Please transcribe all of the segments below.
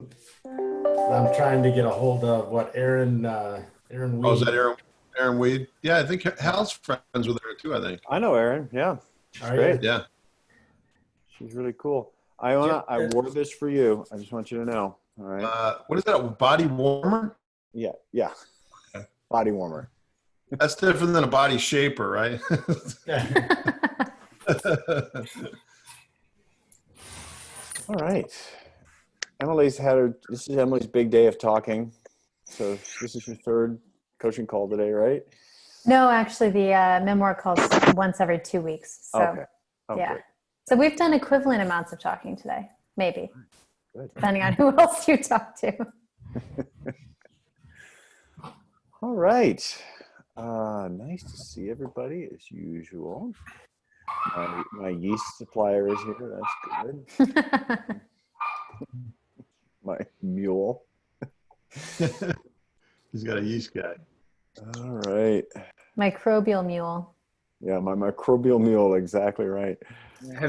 I'm trying to get a hold of what Aaron Oh, is that Weed. Aaron Weed? Yeah, I think Hal's friends with her too, I think. I know Erin. Yeah, she's Are you? great. Yeah. She's really cool. Iona, I wore this for you. I just want you to know. All right. What is that? A body warmer? Yeah. Yeah. Okay. Body warmer. That's different than a body shaper, right? All right. This is Emily's big day of talking. So this is your third coaching call today, right? No, actually, the memoir calls once every 2 weeks. So, Okay. Oh, yeah. great. So we've done equivalent amounts of talking today, maybe, Good. depending on who else you talk to. All right. Nice to see everybody as usual. My yeast supplier is here. That's good. My mule. He's got a yeast guy. All right. Microbial mule. Yeah, my microbial mule. Exactly right.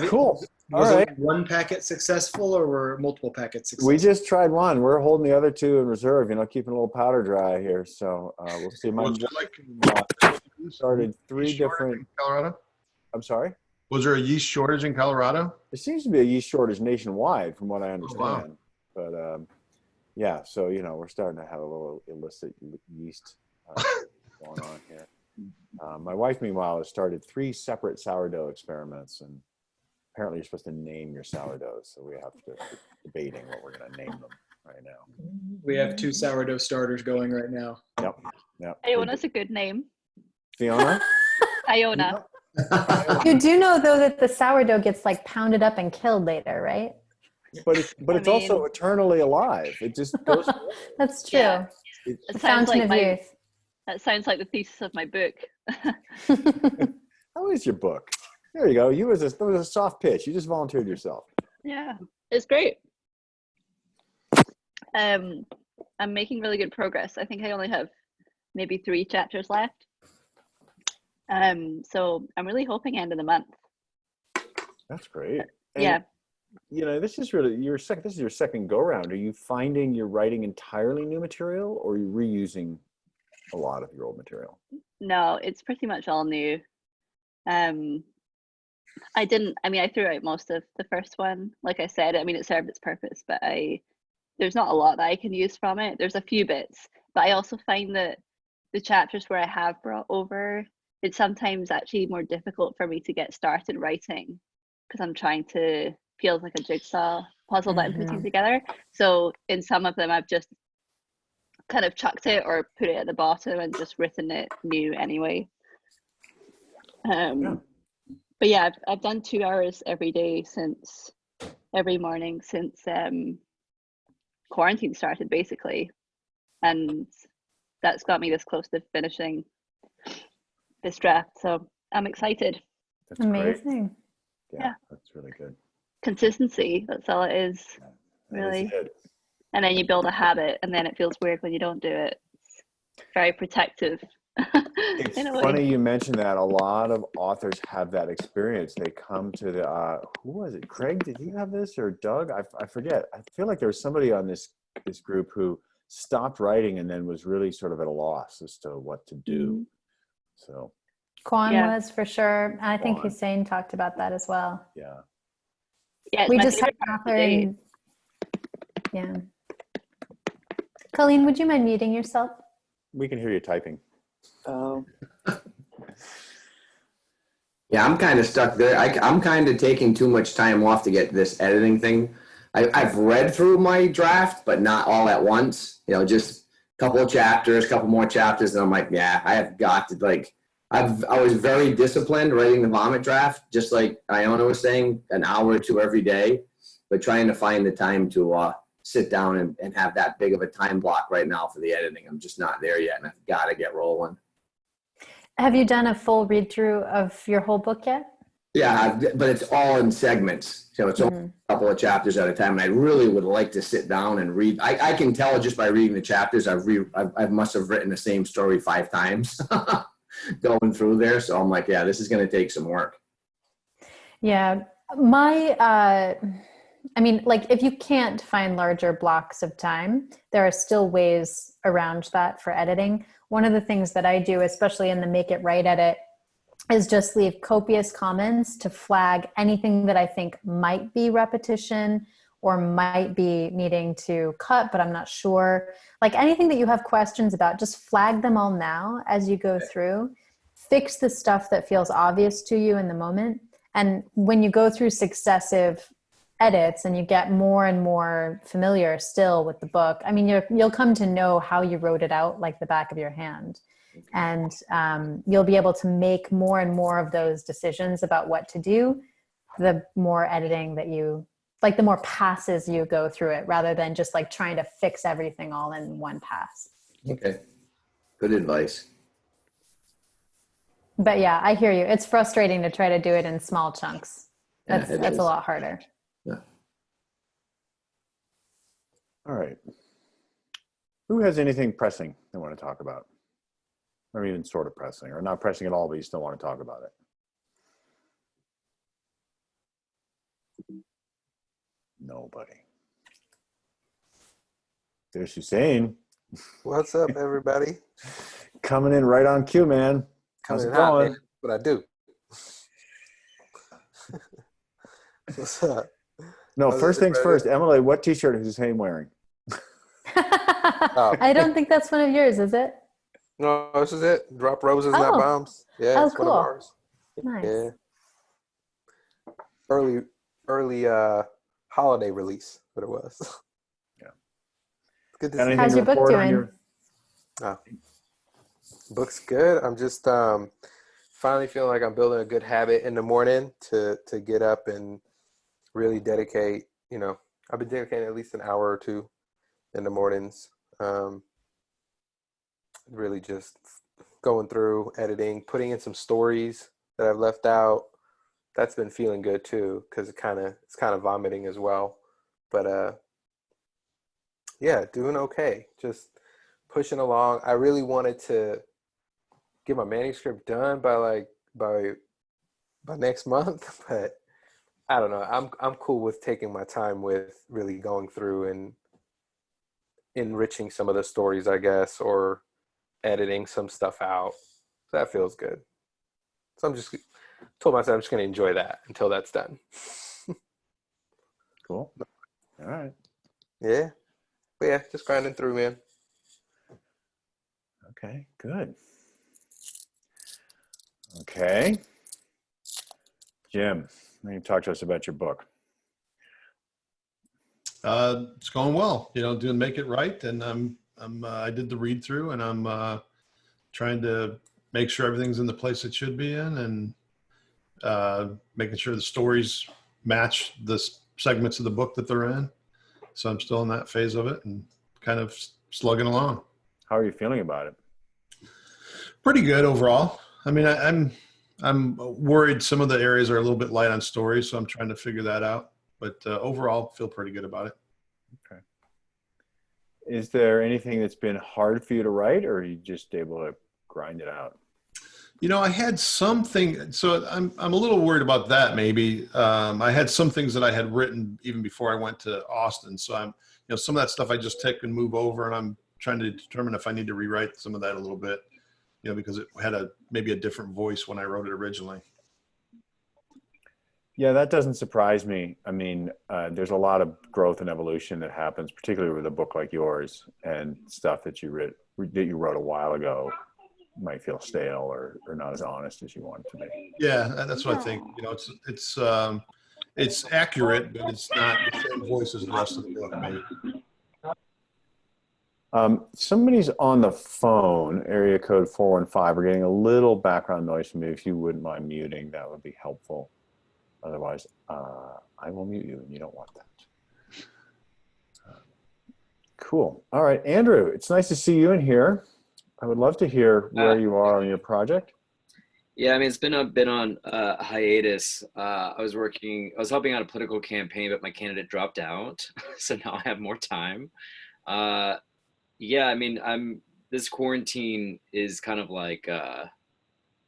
Cool. Was All right. one packet successful, or were multiple packets successful? We just tried one. We're holding the other two in reserve, keeping a little powder dry here. So we'll see. My Was there started three yeast shortage different. in Colorado? I'm sorry? Was there a yeast shortage in Colorado? There seems to be a yeast shortage nationwide, from what I understand. wow. But yeah, so we're starting to have a little illicit yeast going on here. My wife, meanwhile, has started 3 separate sourdough experiments, and apparently you're supposed to name your sourdoughs. So we have to debating what we're going to name them right now. We have 2 sourdough starters going right now. Yep. Iona's a good name. Fiona? Iona. You do know, though, that the sourdough gets like pounded up and killed later, right? But it's also eternally alive. It just goes. That's true. Yeah. The It sounds fountain like of youth. that sounds like the thesis of my book. How is your book? There you go. There was a soft pitch. You just volunteered yourself. Yeah, it's great. I'm making really good progress. I think I only have maybe 3 chapters left. So I'm really hoping end of the month. That's great. And, Yeah. This is really this is your second go round. Are you finding you're writing entirely new material, or are you reusing a lot of your old material? No, it's pretty much all new. I threw out most of the first one. Like I said, it served its purpose, but there's not a lot that I can use from it. There's a few bits, but I also find that the chapters where I have brought over, it's sometimes actually more difficult for me to get started writing, because I'm trying to feels like a jigsaw puzzle that I'm putting together. So in some of them, I've just kind of chucked it or put it at the bottom and just written it new anyway. But yeah, I've done 2 hours every day every morning since quarantine started, basically, and that's got me this close to finishing this draft. So I'm excited. That's Amazing. Great. Yeah, that's really good. Consistency, that's all it is, really. That is it. And then you build a habit, and then it feels weird when you don't do it. It's very protective. It's funny you mentioned that. A lot of authors have that experience. They come to the who was it? Craig, did you have this, or Doug? I forget. I feel like there was somebody on this group who stopped writing and then was really sort of at a loss as to what to do. So Kwan was, for sure. I think Hussein talked about that as well. Yeah. Yeah, we just had an author. Yeah. Colleen, would you mind muting yourself? We can hear you typing. Yeah, I'm kind of stuck there. I'm kind of taking too much time off to get this editing thing. I've read through my draft, but not all at once. Just a couple of chapters, couple more chapters, and I'm like, yeah, I have got to I was very disciplined writing the vomit draft, just like Iona was saying, an hour or 2 every day, but trying to find the time to sit down and have that big of a time block right now for the editing. I'm just not there yet, and I've got to get rolling. Have you done a full read through of your whole book yet? Yeah, but it's all in segments. So it's only a couple of chapters at a time. And I really would like to sit down and read. I can tell just by reading the chapters, I must have written the same story 5 times going through there. So I'm like, yeah, this is going to take some work. Yeah. My I mean, like if you can't find larger blocks of time, there are still ways around that for editing. One of the things that I do, especially in the Make It Right edit, is just leave copious comments to flag anything that I think might be repetition or might be needing to cut, but I'm not sure. Like anything that you have questions about, just flag them all now as you go through. Fix the stuff that feels obvious to you in the moment. And when you go through successive edits and you get more and more familiar still with the book, I mean, you'll come to know how you wrote it out like the back of your hand. And you'll be able to make more and more of those decisions about what to do, the more editing that you, like the more passes you go through it, rather than just like trying to fix everything all in one pass. Okay. Good advice. But yeah, I hear you. It's frustrating to try to do it in small chunks. That's Yeah, it that's is. a lot harder. Yeah. All right. Who has anything pressing they want to talk about? Or even sort of pressing, or not pressing at all, but you still want to talk about it? Nobody. There's Hussein. What's up, everybody? Coming in right on cue, man. How's Coming it in hot, going? man. What I do? What's up? No, How's first things everybody first. Emily, what t-shirt is Hussein wearing? I don't think that's one of yours, is it? No, this is it. Drop roses, not Oh. bombs. Yeah, Oh, it's one of cool. ours. Nice. Yeah. Early holiday release, what it was. Yeah. Good to Got see anything How's to your book report on doing? you. Book's good. I'm just finally feeling like I'm building a good habit in the morning to get up and really dedicate, I've been dedicating at least an hour or two in the mornings. Really just going through, editing, putting in some stories that I've left out. That's been feeling good too, because it's kind of vomiting as well. But yeah, doing okay. Just pushing along. I really wanted to get my manuscript done by next month, but I don't know. I'm cool with taking my time with really going through and enriching some of the stories, I guess, or editing some stuff out. So that feels good. So I'm just told myself I'm just going to enjoy that until that's done. Cool. All right. Yeah. But yeah, just grinding through, man. Okay, good. Okay. Jim, why don't you talk to us about your book? It's going well, doing Make It Right. And I did the read through, and I'm trying to make sure everything's in the place it should be in, and making sure the stories match the segments of the book that they're in. So I'm still in that phase of it and kind of slugging along. How are you feeling about it? Pretty good overall. I mean, I'm worried some of the areas are a little bit light on story, so I'm trying to figure that out. But overall, feel pretty good about it. Okay. Is there anything that's been hard for you to write, or are you just able to grind it out? I had something, so I'm a little worried about that. Maybe I had some things that I had written even before I went to Austin. So I'm, some of that stuff I just take and move over, and I'm trying to determine if I need to rewrite some of that a little bit, because it had maybe a different voice when I wrote it originally. Yeah, that doesn't surprise me. I mean, there's a lot of growth and evolution that happens, particularly with a book like yours, and stuff that you wrote a while ago might feel stale or not as honest as you want it to be. Yeah, that's what I think. It's accurate, but it's not the same voice as the rest of the book, maybe. Somebody's on the phone, area code 415. We're getting a little background noise from you. If you wouldn't mind muting, that would be helpful. Otherwise, I will mute you, and you don't want that. Cool. All right, Andrew, it's nice to see you in here. I would love to hear where you are on your project. Yeah, I mean, it's been a bit on hiatus. I was helping out a political campaign, but my candidate dropped out. So now I have more time. Yeah, I mean, this quarantine is kind of like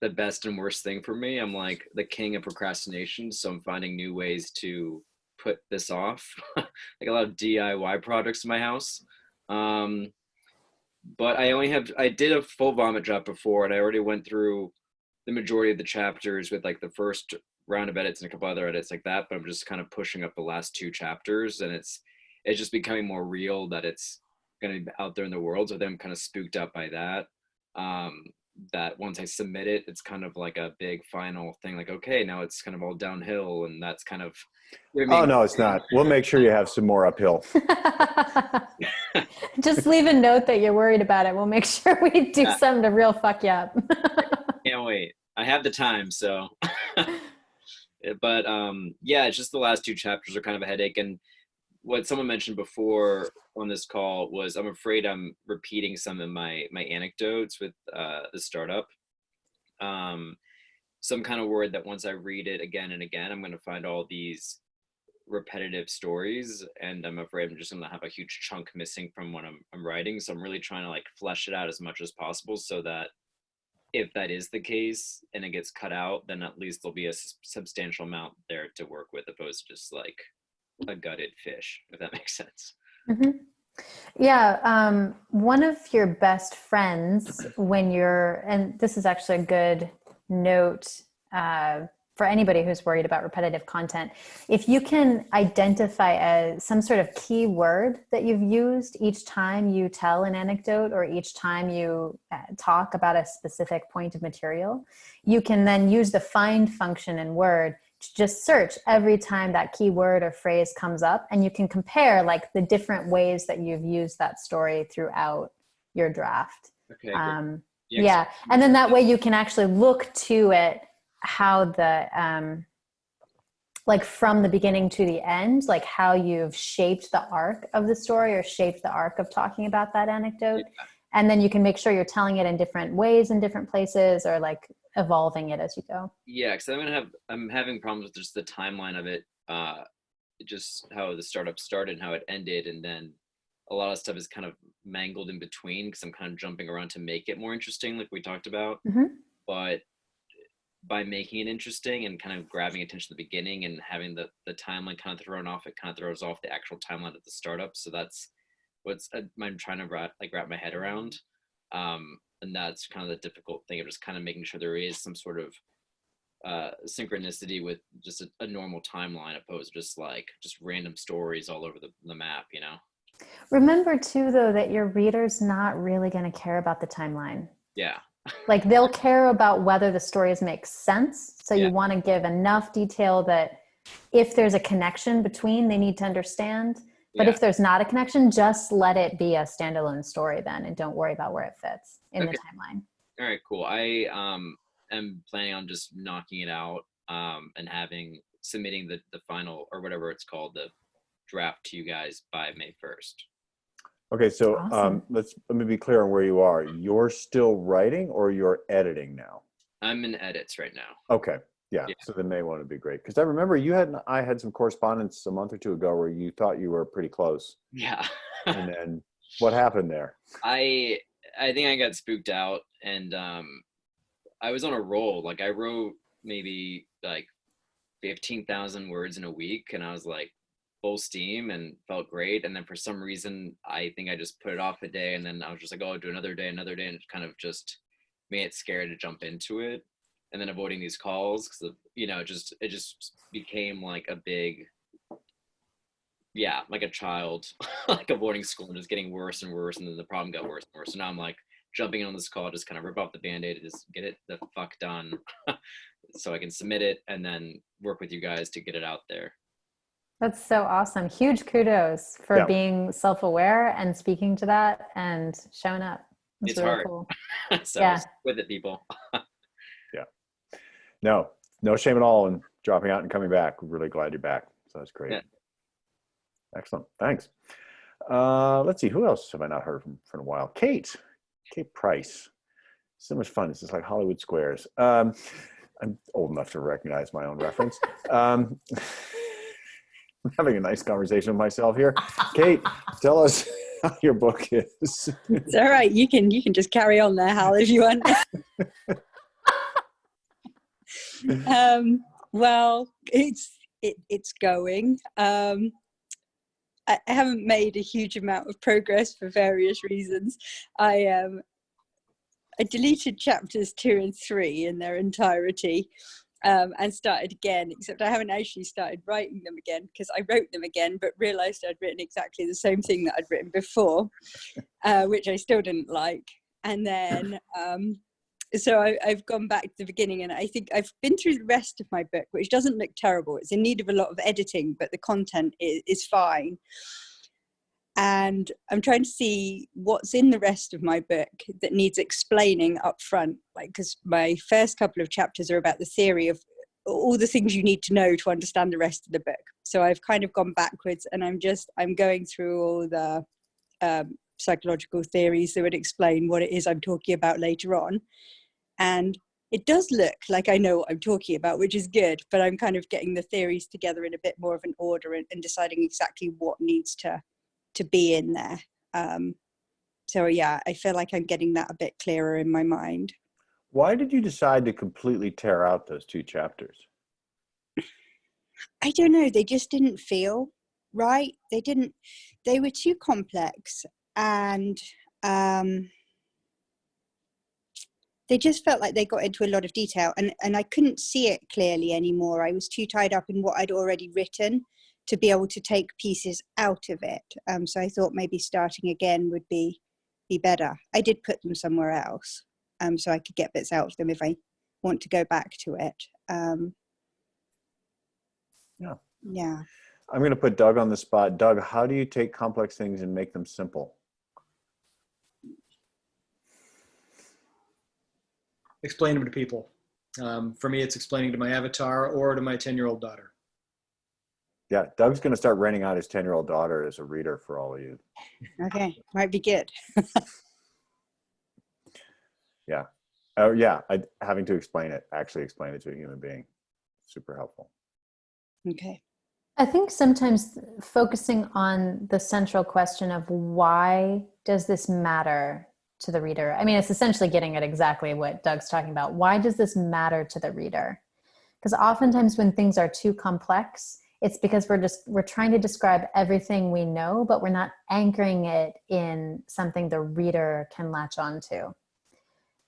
the best and worst thing for me. I'm like the king of procrastination. So I'm finding new ways to put this off. Like a lot of DIY projects in my house. But I did a full vomit draft before, and I already went through the majority of the chapters with like the first round of edits and a couple other edits like that, but I'm just kind of pushing up the last 2 chapters, and it's just becoming more real that it's going to be out there in the world. So then I'm kind of spooked out by that. That once I submit it, it's kind of like a big final thing. Like, okay, now it's kind of all downhill, and that's kind of. Oh no, it's not. We'll make sure you have some more uphill. Just leave a note that you're worried about it. We'll make sure we do something to real fuck you up. Can't wait. I have the time, so. But yeah, it's just the last 2 chapters are kind of a headache. And what someone mentioned before on this call was, I'm afraid I'm repeating some of my anecdotes with the startup. So I'm kind of worried that once I read it again and again, I'm going to find all these repetitive stories, and I'm afraid I'm just going to have a huge chunk missing from what I'm writing. So I'm really trying to like flesh it out as much as possible, so that if that is the case and it gets cut out, then at least there'll be a substantial amount there to work with, opposed to just like a gutted fish, if that makes sense. Mm-hmm. Yeah. One of your best friends and this is actually a good note for anybody who's worried about repetitive content, if you can identify some sort of key word that you've used each time you tell an anecdote or each time you talk about a specific point of material, you can then use the find function in Word to just search every time that keyword or phrase comes up, and you can compare like the different ways that you've used that story throughout your draft. Okay. Yeah. And then that way you can actually look to it, how the, like from the beginning to the end, like how you've shaped the arc of the story or shaped the arc of talking about that anecdote. Yeah. And then you can make sure you're telling it in different ways in different places, or like evolving it as you go. Yeah. Cause I'm having problems with just the timeline of it. Just how the startup started and how it ended. And then a lot of stuff is kind of mangled in between, because I'm kind of jumping around to make it more interesting, like we talked about. Mm-hmm. But by making it interesting and kind of grabbing attention at the beginning and having the timeline kind of thrown off, it kind of throws off the actual timeline of the startup. So that's what's I'm trying to wrap my head around. And that's kind of the difficult thing of just kind of making sure there is some sort of synchronicity with just a normal timeline, opposed to just random stories all over the map, you know? Remember too, though, that your reader's not really going to care about the timeline. Yeah. Like they'll care about whether the stories make sense. So you want to give enough detail that if there's a connection between, they need to understand. But if there's not a connection, just let it be a standalone story then, and don't worry about where it fits in the timeline. All right, cool. I am planning on just knocking it out and submitting the final, or whatever it's called, the draft to you guys by May 1st. Okay, so awesome. Let me be clear on where you are. You're still writing, or you're editing now? I'm in edits right now. Okay, yeah. So the May one would be great, because I remember I had some correspondence a month or 2 ago where you thought you were pretty close. Yeah. And then what happened there? I think I got spooked out, and I was on a roll. Like I wrote maybe like 15,000 words in a week, and I was like full steam and felt great. And then for some reason, I think I just put it off a day, and then I was just like, oh, I'll do another day, and it kind of just made it scary to jump into it. And then avoiding these calls, because it just became like a big, like a child, like avoiding school and just getting worse and worse, and then the problem got worse and worse. So now I'm like jumping on this call, just kind of rip off the Band-Aid and just get it the fuck done, so I can submit it and then work with you guys to get it out there. That's so awesome. Huge kudos for being self-aware and speaking to that and showing up. It's really hard. Cool. So with it, people. No shame at all in dropping out and coming back. We're really glad you're back. So that's great. Yeah. Excellent. Thanks. Let's see. Who else have I not heard from for a while? Kate Price. So much fun. This is like Hollywood Squares. I'm old enough to recognize my own reference. I'm having a nice conversation with myself here. Kate, tell us how your book is. It's all right. You can just carry on there, Hal, if you want. Well, it's going. I haven't made a huge amount of progress for various reasons. I deleted chapters 2 and 3 in their entirety, and started again, except I haven't actually started writing them again, because I wrote them again but realized I'd written exactly the same thing that I'd written before, which I still didn't like. And then so I've gone back to the beginning, and I think I've been through the rest of my book, which doesn't look terrible. It's in need of a lot of editing, but the content is fine. And I'm trying to see what's in the rest of my book that needs explaining up front. Like, because my first couple of chapters are about the theory of all the things you need to know to understand the rest of the book. So I've kind of gone backwards, and I'm going through all the psychological theories that would explain what it is I'm talking about later on. And it does look like I know what I'm talking about, which is good, but I'm kind of getting the theories together in a bit more of an order, and deciding exactly what needs to be in there. So yeah, I feel like I'm getting that a bit clearer in my mind. Why did you decide to completely tear out those 2 chapters? I don't know, they just didn't feel right. They were too complex, and they just felt like they got into a lot of detail, and I couldn't see it clearly anymore. I was too tied up in what I'd already written to be able to take pieces out of it. So I thought maybe starting again would be better. I did put them somewhere else, so I could get bits out of them if I want to go back to it. Yeah. I'm going to put Doug on the spot. Doug, how do you take complex things and make them simple? Explain them to people. For me, it's explaining to my avatar or to my 10-year-old daughter. Yeah, Doug's going to start renting out his 10-year-old daughter as a reader for all of you. Okay, might be good. Yeah. Oh, yeah. Having to actually explain it to a human being, super helpful. Okay. I think sometimes focusing on the central question of why does this matter to the reader? I mean, it's essentially getting at exactly what Doug's talking about. Why does this matter to the reader? Because oftentimes when things are too complex, it's because we're trying to describe everything we know, but we're not anchoring it in something the reader can latch onto.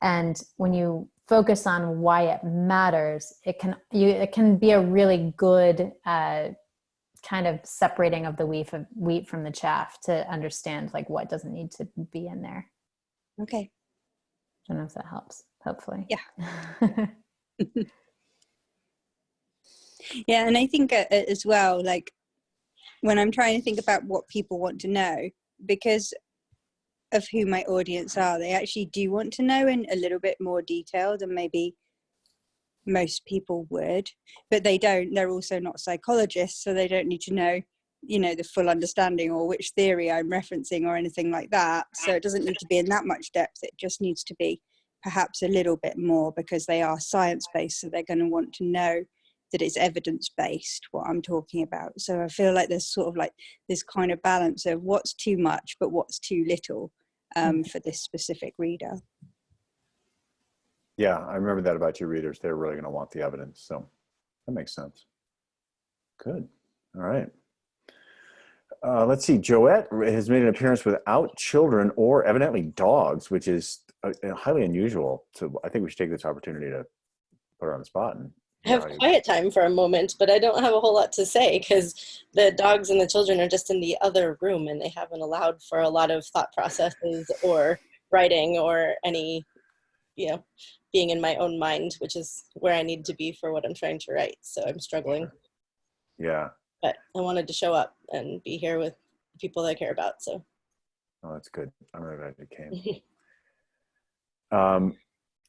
And when you focus on why it matters, it can be a really good kind of separating of the wheat from the chaff to understand like what doesn't need to be in there. Okay. I don't know if that helps. Hopefully. Yeah. Yeah, and I think as well, like when I'm trying to think about what people want to know, because of who my audience are, they actually do want to know in a little bit more detail than maybe most people would, but they don't. They're also not psychologists, so they don't need to know, the full understanding or which theory I'm referencing or anything like that. So it doesn't need to be in that much depth. It just needs to be perhaps a little bit more, because they are science-based, so they're going to want to know that it's evidence-based, what I'm talking about. So I feel like there's sort of like this kind of balance of what's too much, but what's too little for this specific reader. Yeah, I remember that about your readers. They're really going to want the evidence. So that makes sense. Good. All right. Let's see. Joette has made an appearance without children or evidently dogs, which is highly unusual. So I think we should take this opportunity to put her on the spot. And I have quiet time for a moment, but I don't have a whole lot to say because the dogs and the children are just in the other room, and they haven't allowed for a lot of thought processes or writing or any, being in my own mind, which is where I need to be for what I'm trying to write. So I'm struggling. Yeah. But I wanted to show up and be here with the people that I care about. So. Oh, that's good. I'm really glad you came.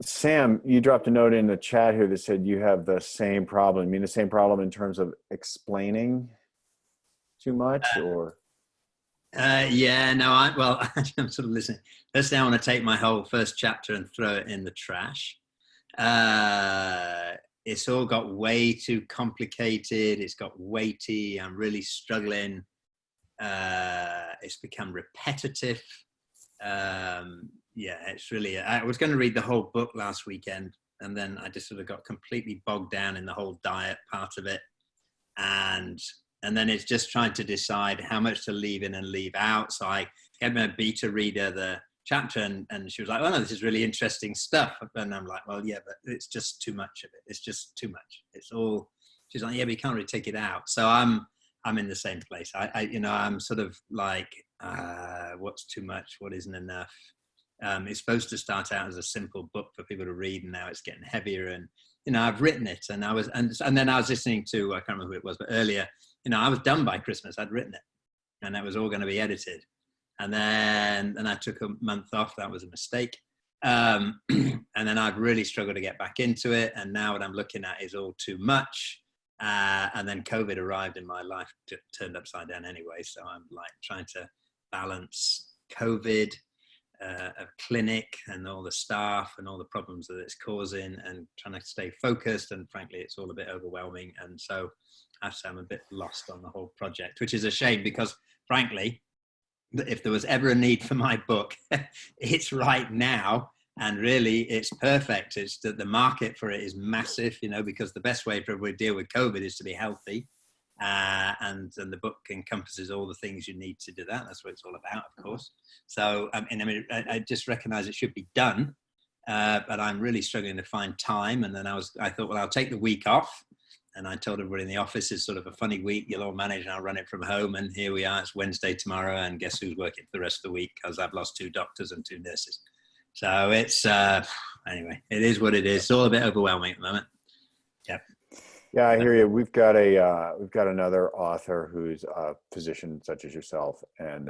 Sam, you dropped a note in the chat here that said you have the same problem. You mean the same problem in terms of explaining too much, or? Yeah, no, I'm sort of listening. Firstly, I want to take my whole first chapter and throw it in the trash. It's all got way too complicated. It's got weighty. I'm really struggling. It's become repetitive. Yeah, it's really, I was going to read the whole book last weekend, and then I just sort of got completely bogged down in the whole diet part of it. and then it's just trying to decide how much to leave in and leave out. So I gave my beta reader the chapter, and she was like, "Oh no, this is really interesting stuff." And I'm like, "Well, yeah, but it's just too much of it. It's just too much. It's all." She's like, "Yeah, but you can't really take it out." So I'm in the same place. I'm sort of like, what's too much? What isn't enough? It's supposed to start out as a simple book for people to read, and now it's getting heavier. And I've written it, and then I was listening to, I can't remember who it was, but earlier, I was done by Christmas. I'd written it, and that was all going to be edited. And then I took a month off. That was a mistake. And then I've really struggled to get back into it. And now what I'm looking at is all too much. And then COVID arrived in my life, turned upside down anyway. So I'm like trying to balance COVID, a clinic, and all the staff and all the problems that it's causing, and trying to stay focused. And frankly, it's all a bit overwhelming. And so I have to say I'm a bit lost on the whole project, which is a shame, because frankly, if there was ever a need for my book, it's right now. And really, it's perfect. It's that the market for it is massive, because the best way for everybody to deal with COVID is to be healthy. And the book encompasses all the things you need to do that. That's what it's all about, of course. So, I just recognize it should be done, but I'm really struggling to find time. And then I thought, well, I'll take the week off. And I told everybody in the office, it's sort of a funny week. You'll all manage, and I'll run it from home. And here we are. It's Wednesday tomorrow. And guess who's working for the rest of the week? Because I've lost 2 doctors and 2 nurses. So it's, anyway, it is what it is. It's all a bit overwhelming at the moment. Yep. Yeah, I hear you. We've got another author who's a physician such as yourself. And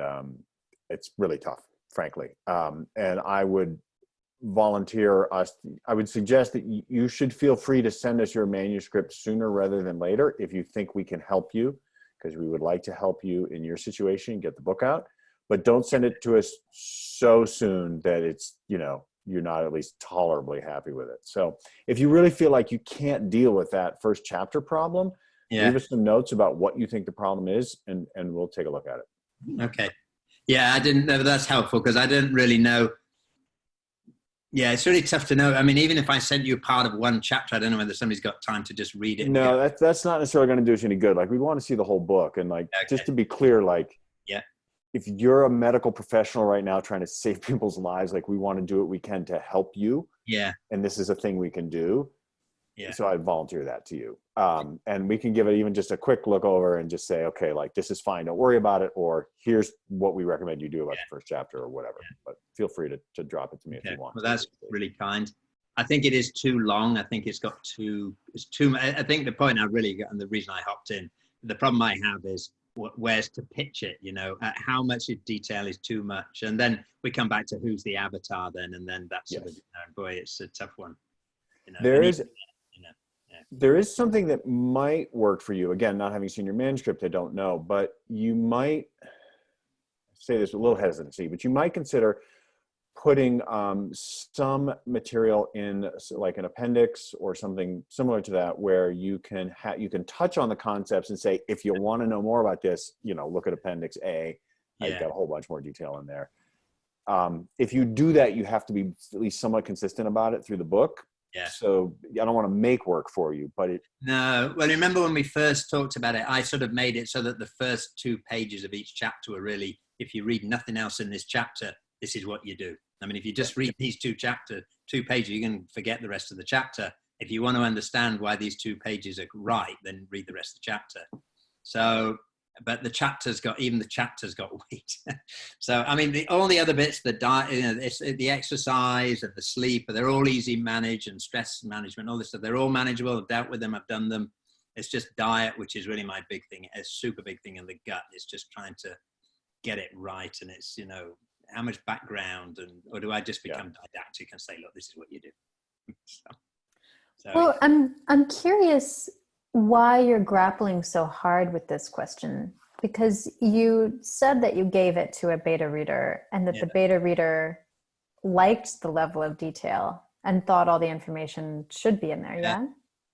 it's really tough, frankly. And I would suggest that you should feel free to send us your manuscript sooner rather than later if you think we can help you, because we would like to help you in your situation, get the book out. But don't send it to us so soon that it's, you're not at least tolerably happy with it. So if you really feel like you can't deal with that first chapter problem, leave us some notes about what you think the problem is, and we'll take a look at it. Okay. Yeah, I didn't know. That's helpful, because I didn't really know. Yeah, it's really tough to know. I mean, even if I sent you part of one chapter, I don't know whether somebody's got time to just read it. No, that's not necessarily going to do us any good. Like, we want to see the whole book. And just to be clear, if you're a medical professional right now trying to save people's lives, we want to do what we can to help you. Yeah. And this is a thing we can do. Yeah. So I volunteer that to you. And we can give it even just a quick look over and just say, okay, this is fine. Don't worry about it. Or here's what we recommend you do about the first chapter or whatever. Yeah. But feel free to drop it to me if you want. Well, that's really kind. I think it is too long. I think it's too I think the point I really got, and the reason I hopped in, the problem I have is where's to pitch it, how much detail is too much. And then we come back to who's the avatar then, and then that's boy, it's a tough one. There is something that might work for you. Again, not having seen your manuscript, I don't know, but you might say this with a little hesitancy, but you might consider putting some material in like an appendix or something similar to that, where you can touch on the concepts and say, if you want to know more about this, look at Appendix A. I've got a whole bunch more detail in there. If you do that, you have to be at least somewhat consistent about it through the book. Yeah. So I don't want to make work for you, but No. Well, remember when we first talked about it, I sort of made it so that the first 2 pages of each chapter were really, if you read nothing else in this chapter, this is what you do. I mean, if you just read these 2 pages, you can forget the rest of the chapter. If you want to understand why these 2 pages are right, then read the rest of the chapter. So, but the chapters got weight. So, I mean, all the other bits, the diet, the exercise and the sleep, they're all easy managed, and stress management, all this stuff, they're all manageable. I've dealt with them. I've done them. It's just diet, which is really my big thing. A super big thing in the gut. It's just trying to get it right. And it's, how much background, or do I just become didactic and say, look, this is what you do? So well, I'm curious why you're grappling so hard with this question, because you said that you gave it to a beta reader, and that the beta reader liked the level of detail and thought all the information should be in there. Yeah.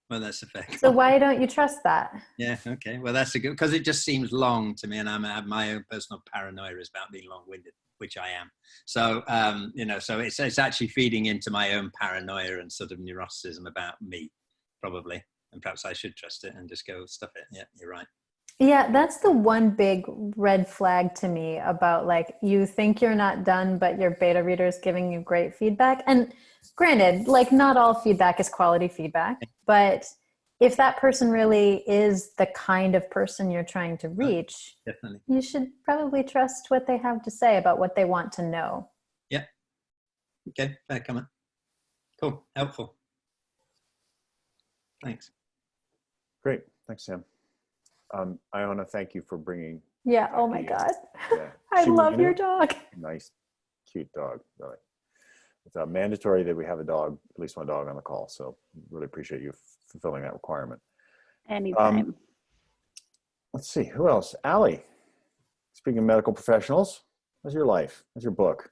Well, that's a fact. So why don't you trust that? Yeah. Okay. Well, that's a good, because it just seems long to me, and I have my own personal paranoia about being long-winded, which I am. So, so it's actually feeding into my own paranoia and sort of neuroticism about me, probably. and perhaps I should trust it and just go stuff it. Yeah, you're right. Yeah, that's the one big red flag to me about like you think you're not done, but your beta reader is giving you great feedback. And granted, like not all feedback is quality feedback, but if that person really is the kind of person you're trying to reach, Definitely. you should probably trust what they have to say about what they want to know. Yeah. Okay, fair comment. Cool, helpful. Thanks. Great, thanks, Sam. Iona, thank you for bringing. Yeah. Oh my God. Yeah. I love Shimarino? your dog. Nice, cute dog. Really. It's mandatory that we have a dog, at least one dog on the call. So really appreciate you fulfilling that requirement. Anytime. Let's see, who else? Allie, speaking of medical professionals, how's your life? How's your book?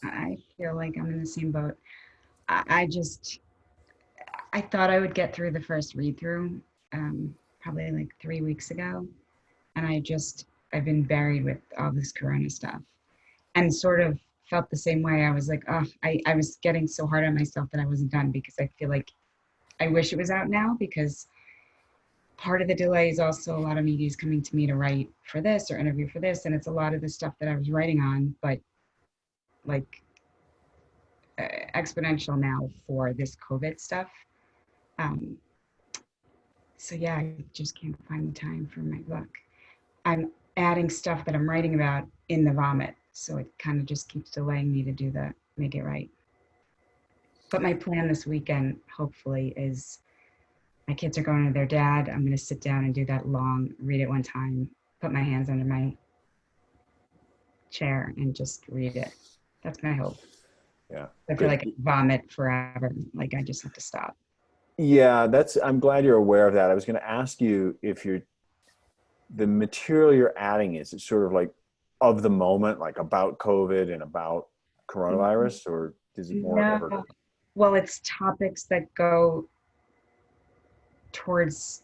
I feel like I'm in the same boat. I thought I would get through the first read through probably like 3 weeks ago. And I've been buried with all this Corona stuff and sort of felt the same way. I was like, oh, I was getting so hard on myself that I wasn't done because I feel like I wish it was out now, because part of the delay is also a lot of media is coming to me to write for this or interview for this. And it's a lot of the stuff that I was writing on, but like exponential now for this COVID stuff. So yeah, I just can't find the time for my book. I'm adding stuff that I'm writing about in the vomit. So it kind of just keeps delaying me to do the make it right. But my plan this weekend, hopefully, is my kids are going to their dad. I'm going to sit down and do that long, read it one time, put my hands under my chair and just read it. That's my hope. Yeah. I feel like I vomit forever. Like I just have to stop. Yeah, I'm glad you're aware of that. I was going to ask you if the material you're adding, is it sort of like of the moment, like about COVID and about coronavirus, or is it more evergreen? Well, it's topics that go towards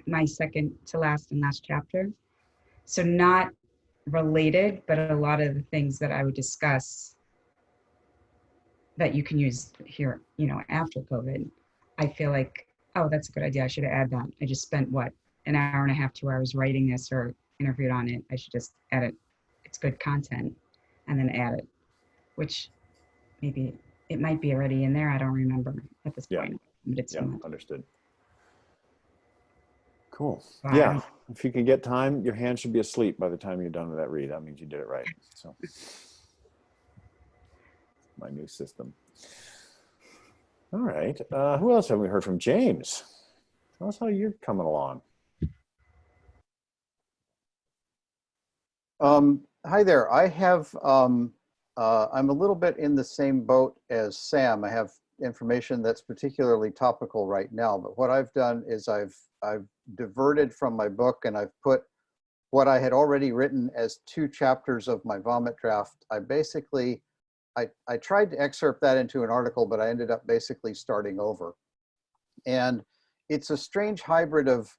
my second to last and last chapter. So not related, but a lot of the things that I would discuss that you can use here, after COVID. I feel like, oh, that's a good idea. I should add that. I just spent an hour and a half, 2 hours writing this or interviewed on it. I should just edit. It's good content and then add it, which maybe it might be already in there. I don't remember at this point, but it's understood. Cool. Wow. Yeah. If you can get time, your hand should be asleep by the time you're done with that read. That means you did it right. So my new system. All right. Who else have we heard from? James. Tell us how you're coming along. Hi there. I have, I'm a little bit in the same boat as Sam. I have information that's particularly topical right now, but what I've done is I've diverted from my book and I've put what I had already written as 2 chapters of my vomit draft. I tried to excerpt that into an article, but I ended up basically starting over. And it's a strange hybrid of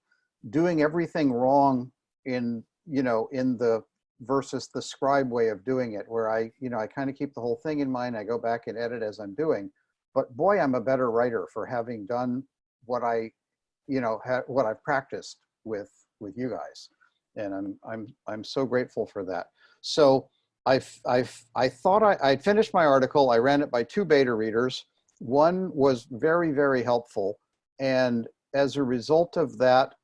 doing everything wrong in the versus the Scribe way of doing it, where I kind of keep the whole thing in mind. I go back and edit as I'm doing, but boy, I'm a better writer for having done what what I've practiced with you guys. And I'm so grateful for that. So I thought I'd finished my article. I ran it by 2 beta readers. One was very, very helpful. And as a result of that,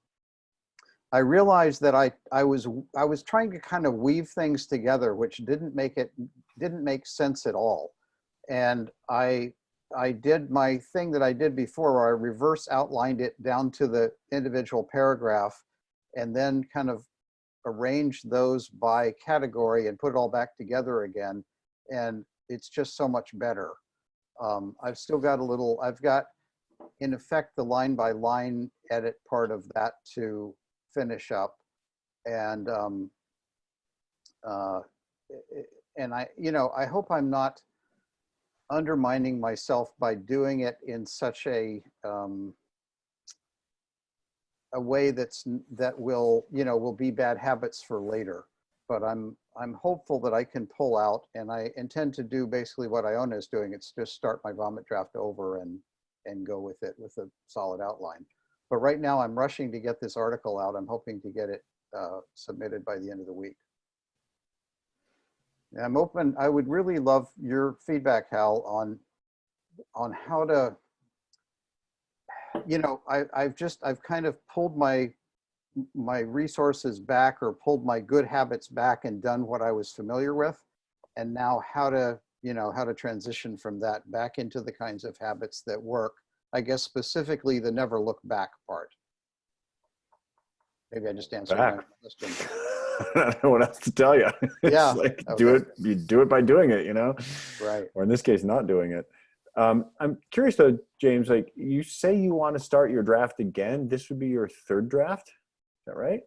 I realized that I was trying to kind of weave things together, which didn't make sense at all. And I did my thing that I did before, where I reverse outlined it down to the individual paragraph and then kind of arranged those by category and put it all back together again. And it's just so much better. I've still got I've got in effect the line by line edit part of that to finish up. And I hope I'm not undermining myself by doing it in such a way that will be bad habits for later. But I'm hopeful that I can pull out, and I intend to do basically what Iona is doing. It's just start my vomit draft over and and go with it with a solid outline. But right now I'm rushing to get this article out. I'm hoping to get it submitted by the end of the week. And I'm open. I would really love your feedback, Hal, on how to, you know, I've kind of pulled my resources back, or pulled my good habits back and done what I was familiar with. And now how to, you know, how to transition from that back into the kinds of habits that work. I guess specifically the never look back part. Maybe I just answered my question. I don't know what else to tell you. Yeah. It's like, Okay. do it. You do it by doing it, you know? Right. Or in this case, not doing it. I'm curious though, James, like you say you want to start your draft again. This would be your third draft. Is that right?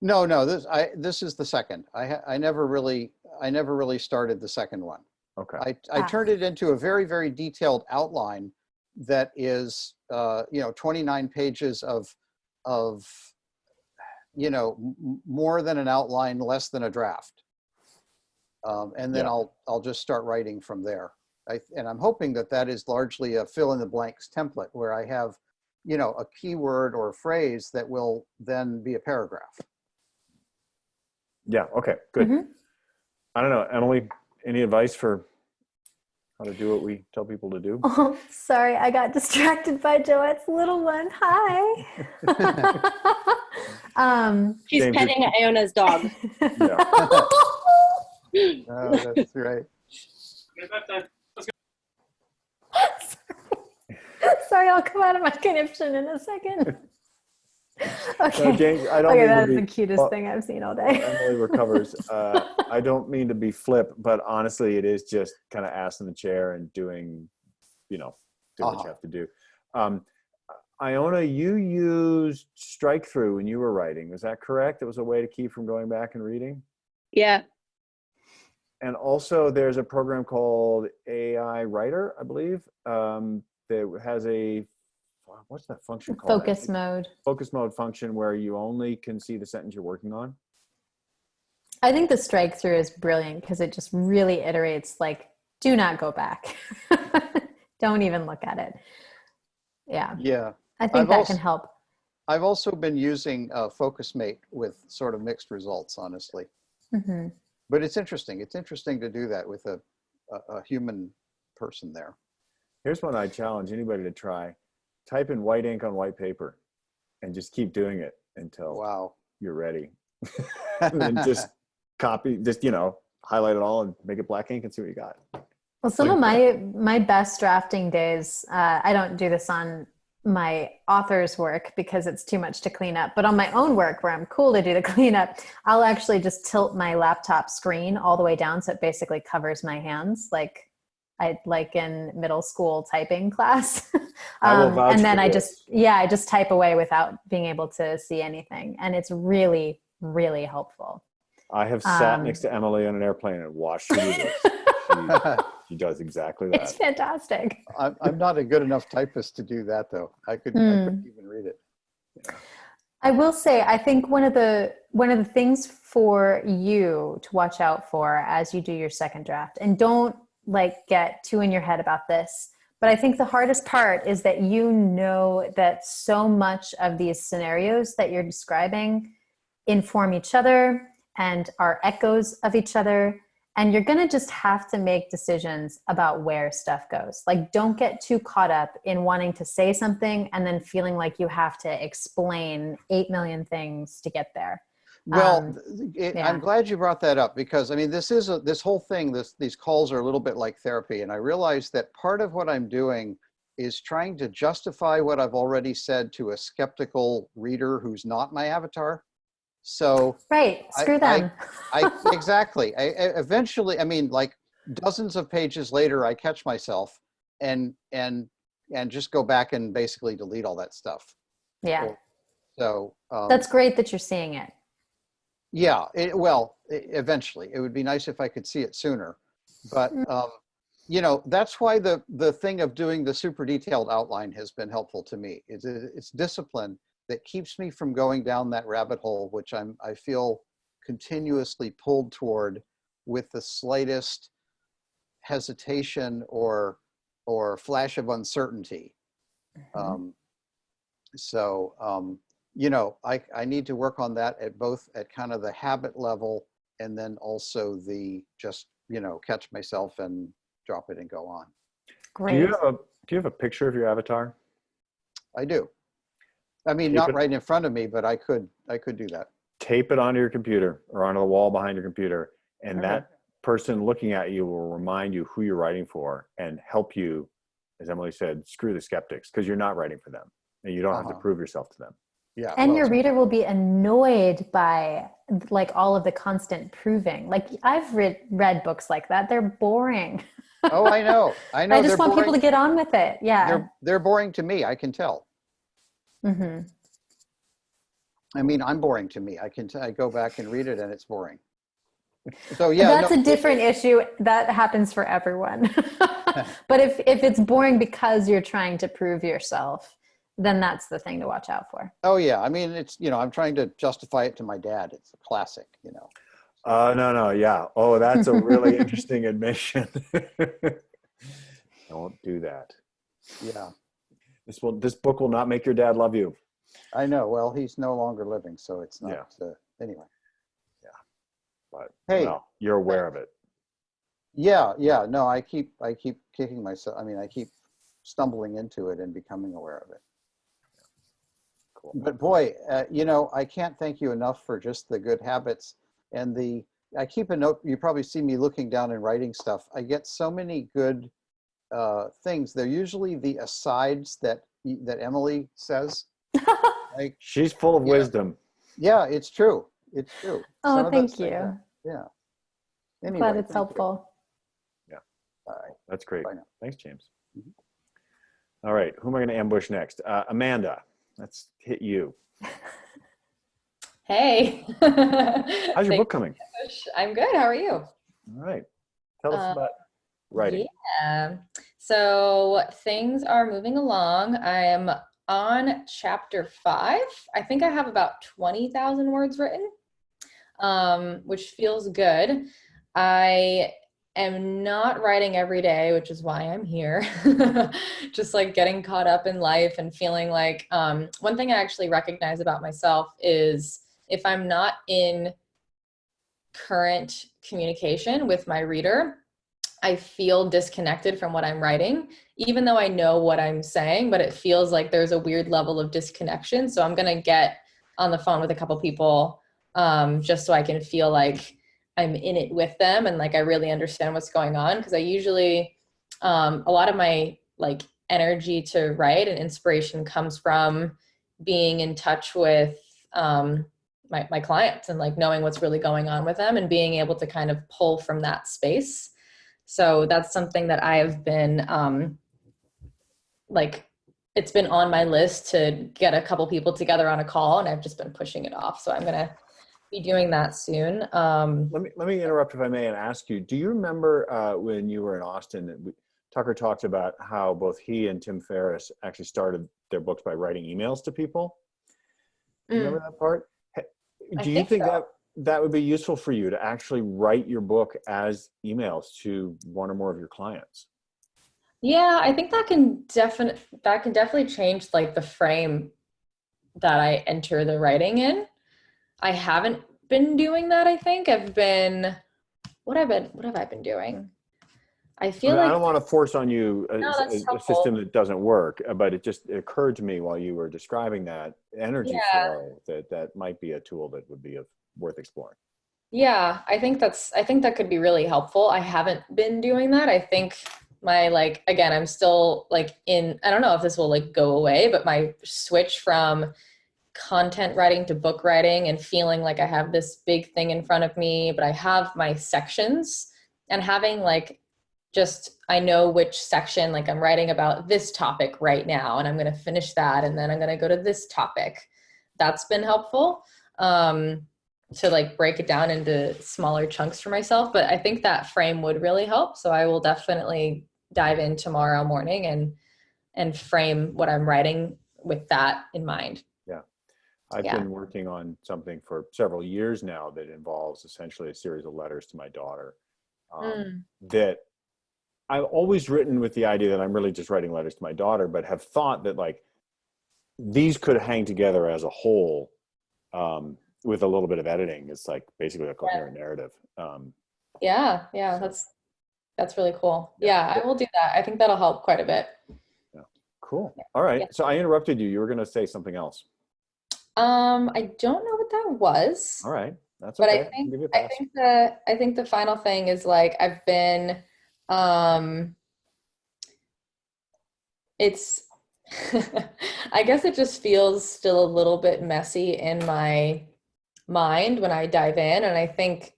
No, this is the second. I never really started the second one. Okay. I turned it into a very, very detailed outline that is, you know, 29 pages of, you know, more than an outline, less than a draft. And then Yeah. I'll just start writing from there. And I'm hoping that is largely a fill in the blanks template where I have, you know, a keyword or a phrase that will then be a paragraph. Yeah. Okay, good. Mm-hmm. I don't know, Emily, any advice for how to do what we tell people to do? Oh, sorry, I got distracted by Joette's little one. Hi. She's James, petting Iona's dog. Yeah. Oh, that's right. Sorry, I'll come out of my conniption in a second. Okay. No, James, I don't Okay, mean to that's be- the cutest well, thing I've seen all Well, day. Emily recovers. I don't mean to be flip, but honestly, it is just kind of ass in the chair and doing, you know, what you have to do. Iona, you used strike through when you were writing. Is that correct? It was a way to keep from going back and reading? Yeah. And also there's a program called AI Writer, I believe, that has a, what's that function called? Focus mode. Focus mode function where you only can see the sentence you're working on. I think the strike through is brilliant because it just really iterates, like, do not go back. Don't even look at it. Yeah. Yeah. I think that can help. I've also been using FocusMate with sort of mixed results, honestly. Mm-hmm. But it's interesting. It's interesting to do that with a human person there. Here's one I challenge anybody to try. Type in white ink on white paper and just keep doing it until you're ready. And then just copy, just, you know, highlight it all and make it black ink and see what you got. Well, some of my best drafting days, I don't do this on my author's work because it's too much to clean up, but on my own work where I'm cool to do the cleanup, I'll actually just tilt my laptop screen all the way down so it basically covers my hands, like in middle school typing class. And then I just type away without being able to see anything, and it's really, really helpful. I have sat next to Emily on an airplane and watched her do this. She does exactly that. It's fantastic. I'm not a good enough typist to do that, though. I couldn't even read it. Yeah. I will say, I think one of the things for you to watch out for as you do your second draft, and don't like get too in your head about this, but I think the hardest part is that you know that so much of these scenarios that you're describing inform each other and are echoes of each other. And you're going to just have to make decisions about where stuff goes. Like, don't get too caught up in wanting to say something and then feeling like you have to explain 8 million things to get there. Well, I'm glad you brought that up, because I mean, this whole thing, these calls are a little bit like therapy. And I realized that part of what I'm doing is trying to justify what I've already said to a skeptical reader who's not my avatar. So screw them. Exactly. Eventually, I mean, like dozens of pages later, I catch myself and just go back and basically delete all that stuff. Yeah. So that's great that you're seeing it. Yeah. Eventually, it would be nice if I could see it sooner, but you know, that's why the thing of doing the super detailed outline has been helpful to me. It's discipline that keeps me from going down that rabbit hole, which I feel continuously pulled toward with the slightest hesitation or flash of uncertainty. You know, I need to work on that at both at kind of the habit level and then also the just, you know, catch myself and drop it and go on. Great. Do you have a picture of your avatar? I do. I mean, Tape not it- right in front of me, but I could do that. Tape it onto your computer or onto the wall behind your computer, and Okay. that person looking at you will remind you who you're writing for and help you, as Emily said, screw the skeptics, because you're not writing for them and you don't have to prove yourself to them. Yeah. And your reader will be annoyed by like all of the constant proving. Like I've read books like that. They're boring. Oh, I know. I know. I just they're want people to boring. get on with it. Yeah. They're boring to me. I can tell. Mm-hmm. I mean, I'm boring to me. I go back and read it and it's boring. So yeah, That's a different issue. That happens for everyone. But if it's boring because you're trying to prove yourself, then that's the thing to watch out for. Oh yeah. I mean, it's, you know, I'm trying to justify it to my dad. It's a classic, you know. No, yeah. Oh, that's a really interesting admission. Don't do that. Yeah. This book will not make your dad love you. I know. Well, he's no longer living, so it's not. Anyway. But Hey, well, you're aware of it. Yeah. No, I keep kicking myself. I mean, I keep stumbling into it and becoming aware of it. Cool. But boy, you know, I can't thank you enough for just the good habits and I keep a note. You probably see me looking down and writing stuff. I get so many good things. They're usually the asides that Emily says. Like, she's full of wisdom. Yeah, it's true. It's true. Oh, thank you. Yeah. I'm Anyway, glad it's helpful. Yeah. All right. That's great. Bye now. Thanks, James. All right. Who am I going to ambush next? Amanda, let's hit you. Hey. How's your book coming? I'm good. How are you? All right. Tell us about writing. Yeah. So things are moving along. I am on chapter 5. I think I have about 20,000 words written, which feels good. I am not writing every day, which is why I'm here. Just like getting caught up in life and feeling like one thing I actually recognize about myself is if I'm not in current communication with my reader, I feel disconnected from what I'm writing, even though I know what I'm saying, but it feels like there's a weird level of disconnection. So I'm going to get on the phone with a couple people just so I can feel like I'm in it with them and like I really understand what's going on. Because I usually, a lot of my like energy to write and inspiration comes from being in touch with my clients and like knowing what's really going on with them and being able to kind of pull from that space. So that's something that I have been like, it's been on my list to get a couple people together on a call, and I've just been pushing it off. So I'm going to be doing that soon. Let me interrupt if I may and ask you, do you remember when you were in Austin, Tucker talked about how both he and Tim Ferriss actually started their books by writing emails to people? Do you remember that part? Do you think so. that would be useful for you to actually write your book as emails to one or more of your clients? Yeah, I think that can definitely change like the frame that I enter the writing in. I haven't been doing that. I think what have I been doing? I feel like I don't want to force on you that's a system that doesn't work, but it occurred to me while you were describing that energy flow that might be a tool that would be worth exploring. Yeah, I think that could be really helpful. I haven't been doing that. I think again, I'm still I don't know if this will like go away, but my switch from content writing to book writing and feeling like I have this big thing in front of me, but I have my sections and having I know which section, like I'm writing about this topic right now and I'm going to finish that. And then I'm going to go to this topic. That's been helpful. To like break it down into smaller chunks for myself. But I think that frame would really help. So I will definitely dive in tomorrow morning and frame what I'm writing with that in mind. Yeah. I've been working on something for several years now that involves essentially a series of letters to my daughter that I've always written with the idea that I'm really just writing letters to my daughter, but have thought that like these could hang together as a whole with a little bit of editing. It's like basically a coherent narrative. Yeah, that's really cool. Yeah, I will do that. I think that'll help quite a bit. Yeah. Cool. All right. So I interrupted you. You were going to say something else. I don't know what that was. All right. That's But okay. I think the final thing is like I've been it's I guess it just feels still a little bit messy in my mind when I dive in, and I think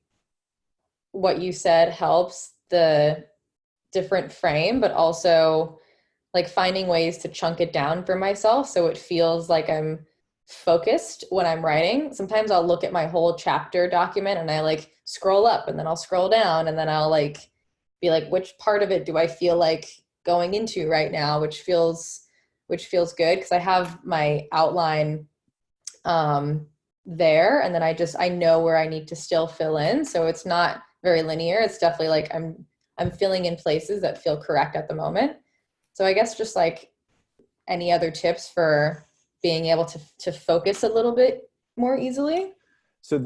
what you said helps, the different frame, but also like finding ways to chunk it down for myself so it feels like I'm focused when I'm writing. Sometimes I'll look at my whole chapter document and I like scroll up and then I'll scroll down and then I'll like be like, which part of it do I feel like going into right now, which feels good, because I have my outline there, and then I know where I need to still fill in, so it's not very linear. It's definitely like I'm filling in places that feel correct at the moment. So I guess just like any other tips for being able to focus a little bit more easily. So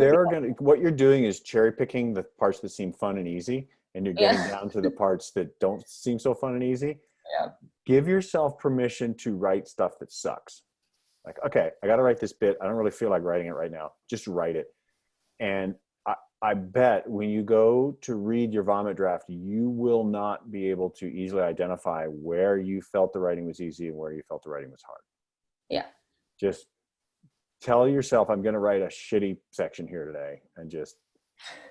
what you're doing is cherry picking the parts that seem fun and easy, and you're getting down to the parts that don't seem so fun and easy. Yeah. Give yourself permission to write stuff that sucks. Like, okay, I got to write this bit. I don't really feel like writing it right now. Just write it. And I bet when you go to read your vomit draft, you will not be able to easily identify where you felt the writing was easy and where you felt the writing was hard. Yeah. Just tell yourself, I'm going to write a shitty section here today, and just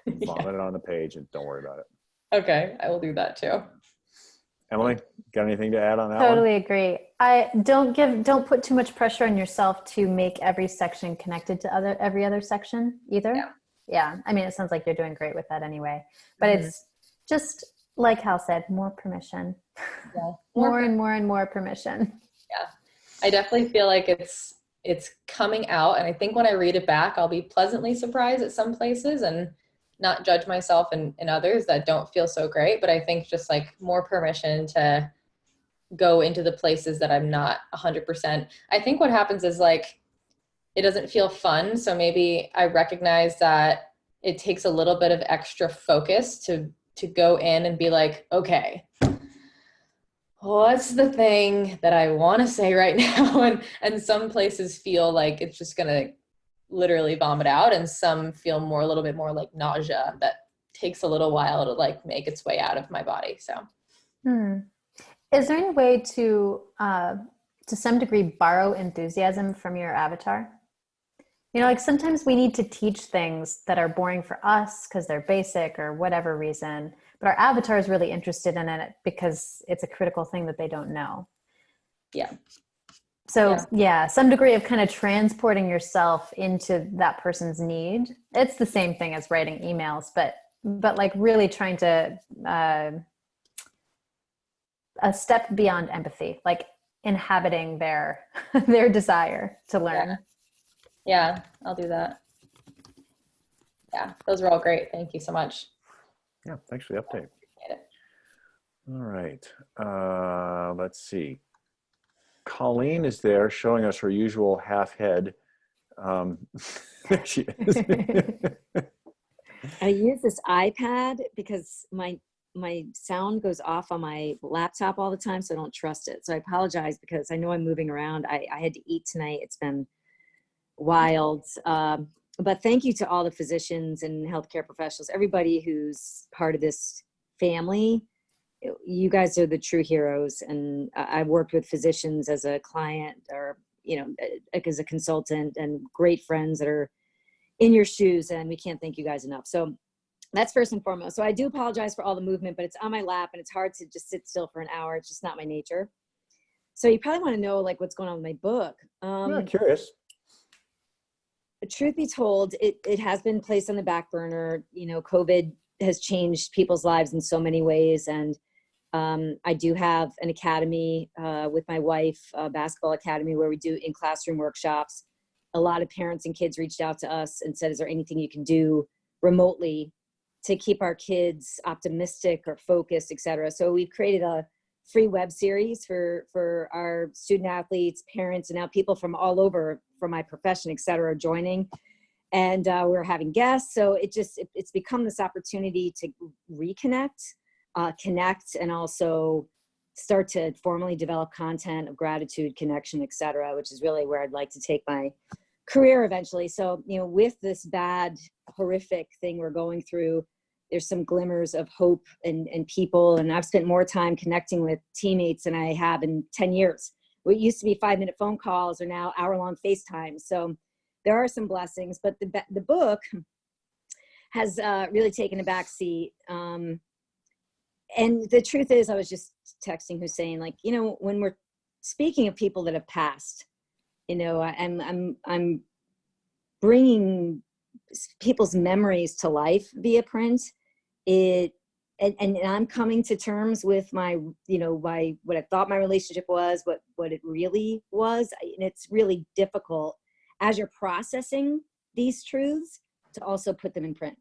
vomit it on the page and don't worry about it. Okay, I will do that too. Emily, got anything to add on that Totally agree. I don't put too much pressure on yourself to make every section connected to every other section either. Yeah. I mean, it sounds like you're doing great with that anyway, but it's just like Hal said, more permission. Yeah. More permission. Yeah. I definitely feel like it's coming out, and I think when I read it back, I'll be pleasantly surprised at some places and not judge myself in others that don't feel so great. But I think just like more permission to go into the places that I'm not 100%. I think what happens is like, it doesn't feel fun. So maybe I recognize that it takes a little bit of extra focus to go in and be like, okay, what's the thing that I want to say right now? And some places feel like it's just going to literally vomit out, and some feel a little bit more like nausea that takes a little while to like make its way out of my body. So Is there any way to some degree borrow enthusiasm from your avatar? You know, like sometimes we need to teach things that are boring for us because they're basic or whatever reason, but our avatar is really interested in it because it's a critical thing that they don't know. Yeah. So yeah, some degree of kind of transporting yourself into that person's need. It's the same thing as writing emails, but like really trying to a step beyond empathy, like inhabiting their desire to learn. Yeah, I'll do that. Yeah, those were all great. Thank you so much. Yeah, thanks for the update. All right. Let's see. Colleen is there showing us her usual half head. There she is. I use this iPad because my sound goes off on my laptop all the time, so I don't trust it. So I apologize because I know I'm moving around. I had to eat tonight. It's been wild. But thank you to all the physicians and healthcare professionals, everybody who's part of this family. You guys are the true heroes. And I've worked with physicians as a client or, you know, as a consultant, and great friends that are in your shoes, and we can't thank you guys enough. So that's first and foremost. So I do apologize for all the movement, but it's on my lap and it's hard to just sit still for an hour. It's just not my nature. So you probably want to know like what's going on with my book. I'm curious. Truth be told, it has been placed on the back burner. You know, COVID has changed people's lives in so many ways. And I do have an academy with my wife, a basketball academy, where we do in-classroom workshops. A lot of parents and kids reached out to us and said, is there anything you can do remotely to keep our kids optimistic or focused, etc. So we've created a free web series for our student athletes, parents, and now people from all over from my profession, etc., joining. And we're having guests. So it's become this opportunity to reconnect, connect, and also start to formally develop content of gratitude, connection, etc., which is really where I'd like to take my career eventually. So, you know, with this bad, horrific thing we're going through, there's some glimmers of hope and people. And I've spent more time connecting with teammates than I have in 10 years. What used to be 5-minute phone calls are now hour-long FaceTime. So there are some blessings, but the book has really taken a back seat. And the truth is, I was just texting Hussein, like, you know, when we're speaking of people that have passed, you know, I'm bringing people's memories to life via print. And I'm coming to terms with my, you know, what I thought my relationship was, what it really was. And it's really difficult as you're processing these truths to also put them in print,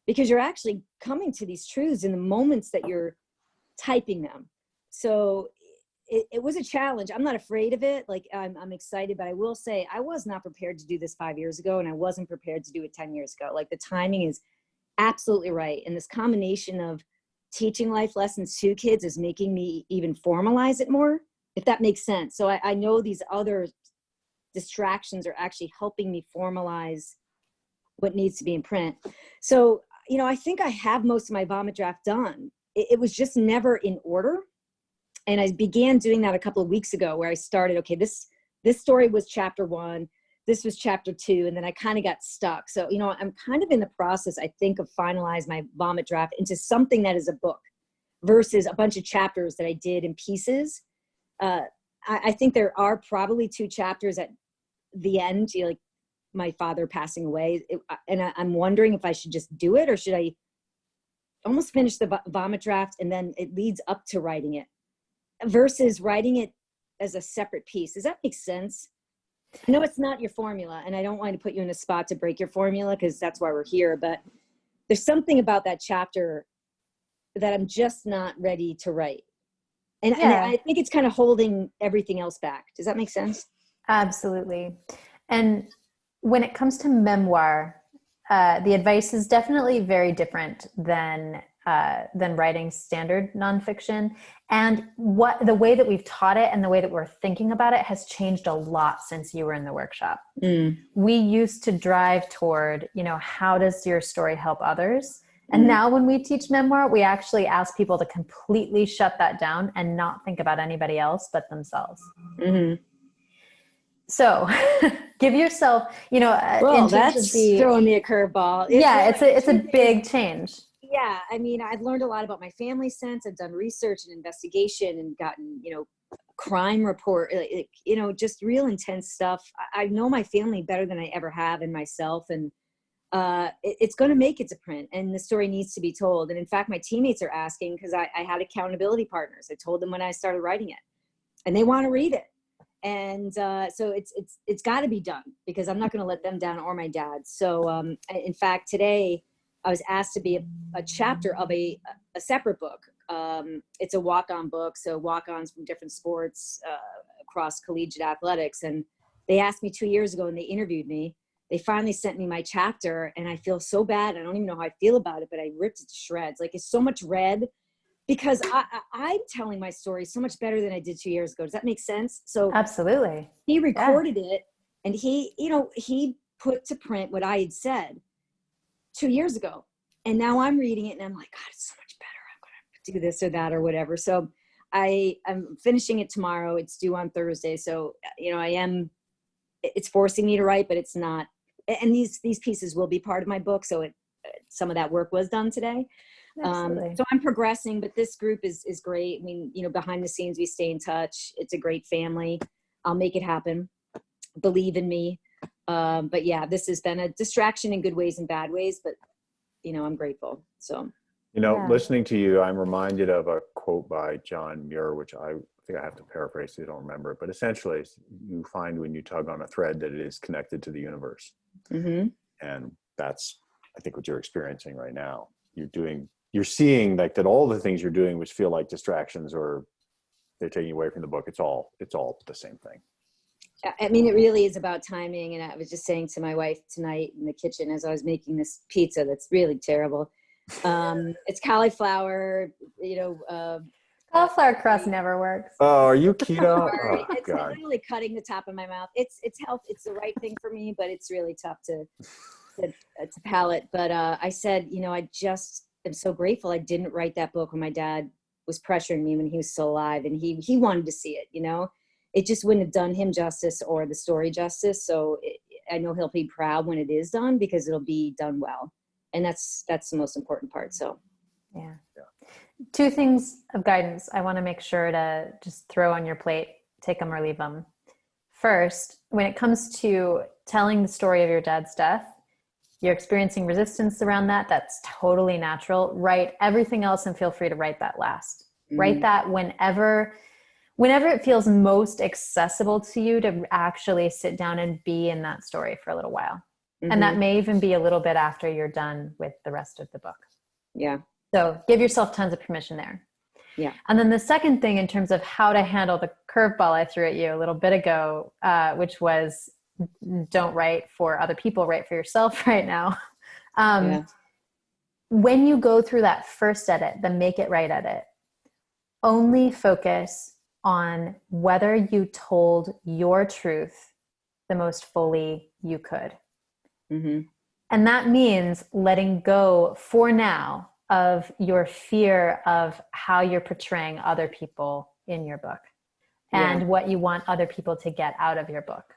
because you're actually coming to these truths in the moments that you're typing them. So it was a challenge. I'm not afraid of it. Like I'm excited, but I will say I was not prepared to do this 5 years ago, and I wasn't prepared to do it 10 years ago. Like the timing is absolutely right. And this combination of teaching life lessons to kids is making me even formalize it more, if that makes sense. So I know these other distractions are actually helping me formalize what needs to be in print. So, you know, I think I have most of my vomit draft done. It was just never in order. And I began doing that a couple of weeks ago, where I started, okay, this story was chapter 1, this was chapter 2, and then I kind of got stuck. So, you know, I'm kind of in the process, I think, of finalize my vomit draft into something that is a book versus a bunch of chapters that I did in pieces. I think there are probably 2 chapters at the end, you know, like my father passing away. I'm wondering if I should just do it, or should I almost finish the vomit draft and then it leads up to writing it, versus writing it as a separate piece. Does that make sense? I know it's not your formula, and I don't want to put you in a spot to break your formula, because that's why we're here, but there's something about that chapter that I'm just not ready to write. And I think it's kind of holding everything else back. Does that make sense? Absolutely. And when it comes to memoir, the advice is definitely very different than writing standard nonfiction. And the way that we've taught it and the way that we're thinking about it has changed a lot since you were in the workshop. We used to drive toward, you know, how does your story help others? And now when we teach memoir, we actually ask people to completely shut that down and not think about anybody else but themselves. So give yourself, you know, well, that's throwing me a curveball. It's a big change. Yeah, I mean, I've learned a lot about my family since. I've done research and investigation and gotten, you know, crime report, you know, just real intense stuff. I know my family better than I ever have, and myself, and it's going to make it to print, and the story needs to be told. And in fact, my teammates are asking, because I had accountability partners. I told them when I started writing it, and they want to read it. And so it's got to be done, because I'm not going to let them down, or my dad. So in fact, today I was asked to be a chapter of a separate book. It's a walk-on book, so walk-ons from different sports across collegiate athletics. And they asked me 2 years ago, and they interviewed me. They finally sent me my chapter, and I feel so bad. I don't even know how I feel about it, but I ripped it to shreds. Like, it's so much red, because I'm telling my story so much better than I did 2 years ago. Does that make sense? So absolutely. He recorded it, and he put to print what I had said 2 years ago. And now I'm reading it, and I'm like, God, it's so much better. I'm going to do this or that or whatever. So I'm finishing it tomorrow. It's due on Thursday. So, you know, it's forcing me to write, but it's not. And these pieces will be part of my book. So some of that work was done today. So I'm progressing, but this group is great. I mean, you know, behind the scenes, we stay in touch. It's a great family. I'll make it happen. Believe in me. But yeah, this has been a distraction in good ways and bad ways, but you know, I'm grateful. So, you know, listening to you, I'm reminded of a quote by John Muir, which I think I have to paraphrase, so you don't remember it, but essentially you find when you tug on a thread that it is connected to the universe. And that's, I think, what you're experiencing right now. you're seeing like that all the things you're doing which feel like distractions or they're taking away from the book. It's all the same thing. I mean, it really is about timing. And I was just saying to my wife tonight in the kitchen as I was making this pizza that's really terrible. It's cauliflower, cauliflower crust never works. Oh, are you keto? Sorry. Oh, It's God. literally cutting the top of my mouth. It's health. It's the right thing for me, but it's really tough to palate. But I said, I just am so grateful I didn't write that book when my dad was pressuring me when he was still alive, and he wanted to see it. It just wouldn't have done him justice or the story justice. So I know he'll be proud when it is done because it'll be done well, and that's the most important part. So yeah. Two things of guidance I want to make sure to just throw on your plate, take them or leave them. First, when it comes to telling the story of your dad's death, you're experiencing resistance around that. That's totally natural. Write everything else and feel free to write that last. Write that whenever it feels most accessible to you to actually sit down and be in that story for a little while. And that may even be a little bit after you're done with the rest of the book. Yeah. So give yourself tons of permission there. Yeah. And then the second thing in terms of how to handle the curveball I threw at you a little bit ago, which was don't write for other people, write for yourself right now. When you go through that first edit, the make it right edit, only focus on whether you told your truth the most fully you could. And that means letting go for now of your fear of how you're portraying other people in your book and what you want other people to get out of your book.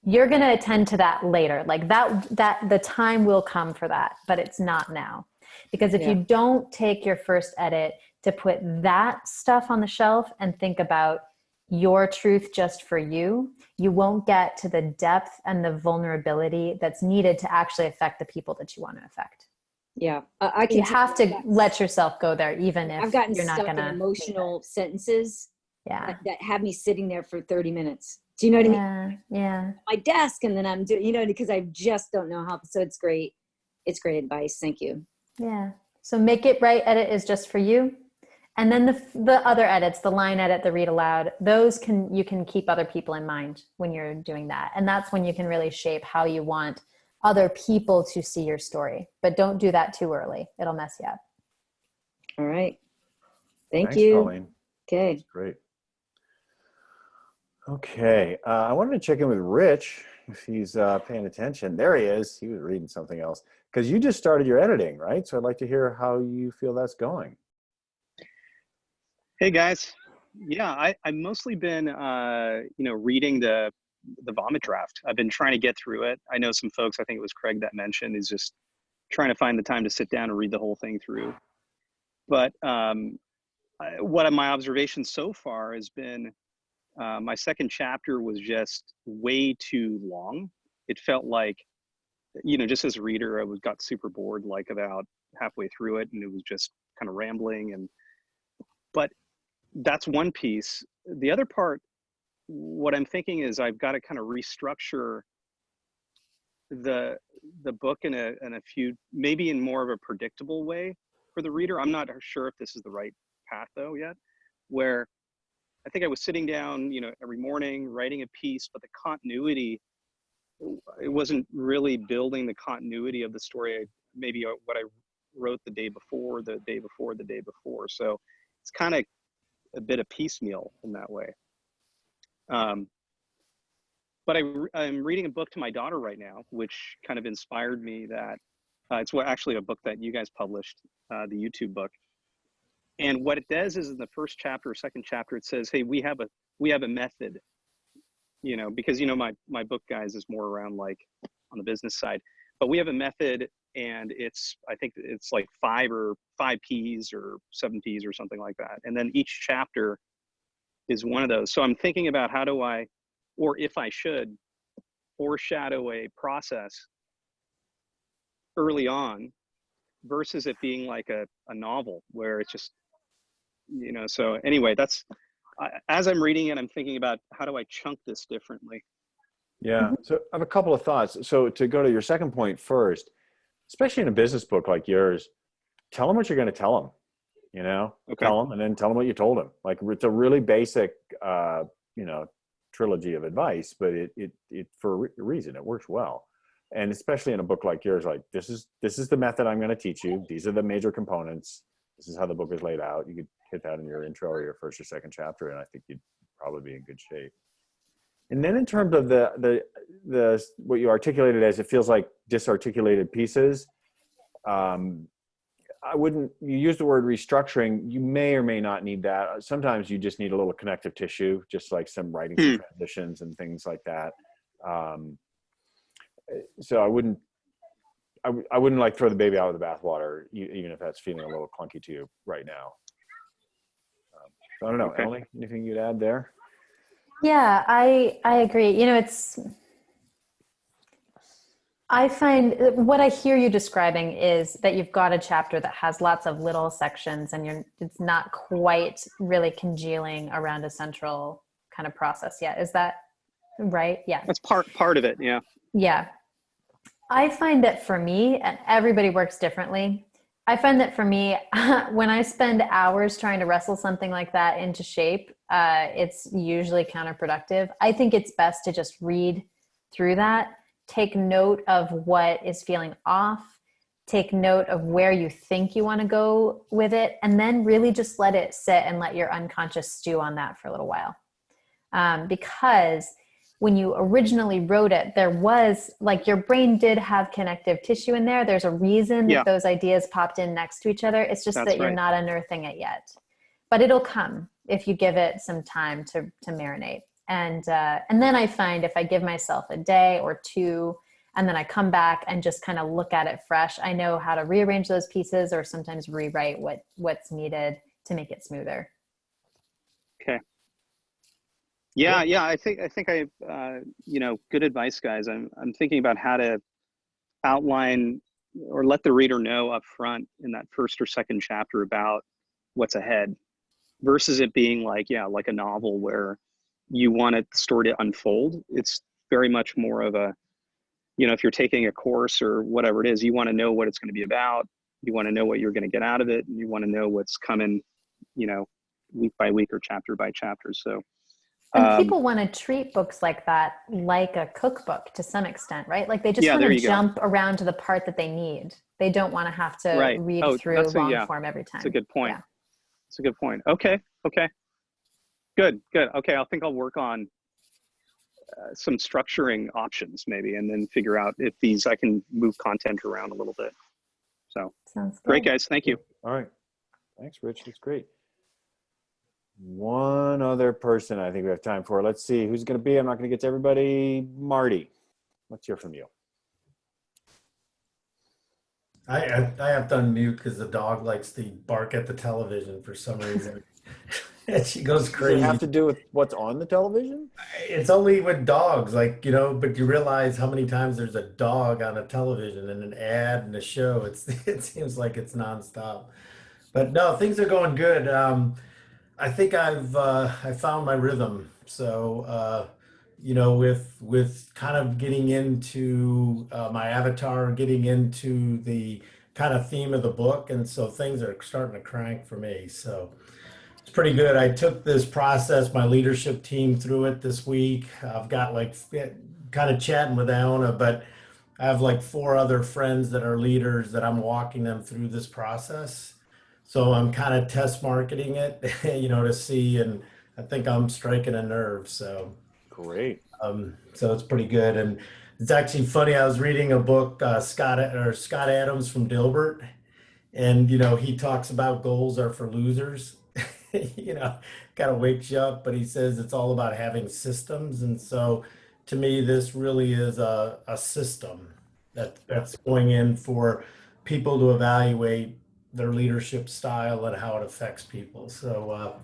You're going to attend to that later. Like that the time will come for that, but it's not now. Because if you don't take your first edit to put that stuff on the shelf and think about your truth just for you, you won't get to the depth and the vulnerability that's needed to actually affect the people that you want to affect. Yeah. You have to let yourself go there, even if I've gotten you're not stuck going in to emotional sentences that have me sitting there for 30 minutes. Do you know what I mean? Yeah. My desk, and then I'm doing, because I just don't know how. So it's great. It's great advice. Thank you. Yeah. So make it right edit is just for you. And then the other edits, the line edit, the read aloud, those you can keep other people in mind when you're doing that. And that's when you can really shape how you want other people to see your story. But don't do that too early. It'll mess you up. All right. Thanks, you. Colleen. Okay. That's great. Okay. I wanted to check in with Rich if he's paying attention. There he is. He was reading something else. Because you just started your editing, right? So I'd like to hear how you feel that's going. Hey guys, yeah, I've mostly been, reading the vomit draft. I've been trying to get through it. I know some folks, I think it was Craig that mentioned, is just trying to find the time to sit down and read the whole thing through. But what my observation so far has been, my second chapter was just way too long. It felt like, just as a reader, got super bored like about halfway through it, and it was just kind of rambling. But that's one piece. The other part, what I'm thinking is I've got to kind of restructure the book in a few, maybe in more of a predictable way for the reader. I'm not sure if this is the right path though yet, where I think I was sitting down, every morning writing a piece, but the continuity, it wasn't really building the continuity of the story. Maybe what I wrote the day before, the day before, the day before. So it's kind of a bit of piecemeal in that way. But I'm reading a book to my daughter right now, which kind of inspired me that it's actually a book that you guys published, the YouTube book. And what it does is in the first chapter or second chapter, it says, hey, we have a method, because, my book guys is more around like on the business side, but we have a method, and I think it's like 5 P's or 7 P's or something like that. And then each chapter is one of those. So I'm thinking about how do I, or if I should, foreshadow a process early on versus it being like a novel where it's just, so anyway, as I'm reading it, I'm thinking about how do I chunk this differently? Yeah. So I have a couple of thoughts. So to go to your second point first, especially in a business book like yours, tell them what you're going to tell them, you know, Okay. tell them and then tell them what you told them. Like it's a really basic, you know, trilogy of advice, but it for a reason, it works well. And especially in a book like yours, like this is the method I'm going to teach you. These are the major components. This is how the book is laid out. You could hit that in your intro or your first or second chapter, and I think you'd probably be in good shape. And then in terms of the what you articulated as, it feels like disarticulated pieces. I wouldn't, you use the word restructuring. You may or may not need that. Sometimes you just need a little connective tissue, just like some writing some transitions and things like that. So I wouldn't like throw the baby out with the bathwater, even if that's feeling a little clunky to you right now. So I don't know, Emily, anything you'd add there? Yeah, I agree. You know, I find what I hear you describing is that you've got a chapter that has lots of little sections and it's not quite really congealing around a central kind of process yet. Is that right? Yeah. That's part of it. Yeah. Yeah. I find that for me, and everybody works differently, I find that for me, when I spend hours trying to wrestle something like that into shape, it's usually counterproductive. I think it's best to just read through that, take note of what is feeling off, take note of where you think you want to go with it, and then really just let it sit and let your unconscious stew on that for a little while. Because when you originally wrote it, there was, like, your brain did have connective tissue in there. There's a reason that those ideas popped in next to each other. It's just that you're not unearthing it yet. But it'll come if you give it some time to marinate. And then I find if I give myself a day or two, and then I come back and just kind of look at it fresh, I know how to rearrange those pieces or sometimes rewrite what's needed to make it smoother. Okay. Yeah, I think you know, good advice, guys. I'm thinking about how to outline or let the reader know up front in that first or second chapter about what's ahead, versus it being like a novel where you want the story to unfold. It's very much more of a, you know, if you're taking a course or whatever it is, you want to know what it's going to be about. You want to know what you're going to get out of it. And you want to know what's coming, you know, week by week or chapter by chapter. So. And people want to treat books like that like a cookbook to some extent, right? Like they just want to jump around to the part that they need. They don't want to have to read through long form every time. That's a good point. That's a good point. Okay. Good. Okay, I think I'll work on some structuring options maybe, and then figure out if I can move content around a little bit. So sounds great, guys. Thank you. All right. Thanks, Rich. That's great. One other person I think we have time for. Let's see who's going to be. I'm not going to get to everybody. Marty, let's hear from you. I have to unmute because the dog likes to bark at the television for some reason. And she goes crazy. Does it have to do with what's on the television? It's only with dogs, like, you know, but you realize how many times there's a dog on a television and an ad and a show. It seems like it's nonstop. But no, things are going good. I think I found my rhythm. So you know, with kind of getting into my avatar, getting into the kind of theme of the book, and so things are starting to crank for me. So it's pretty good. I took this process, my leadership team, through it this week. I've got like kind of chatting with Iona, but I have like 4 other friends that are leaders that I'm walking them through this process. So I'm kind of test marketing it, you know, to see, and I think I'm striking a nerve. So great. So it's pretty good, and it's actually funny. I was reading a book, Scott Adams from Dilbert, and you know he talks about goals are for losers. You know, kind of wakes you up, but he says it's all about having systems, and so to me, this really is a system that's going in for people to evaluate their leadership style and how it affects people. So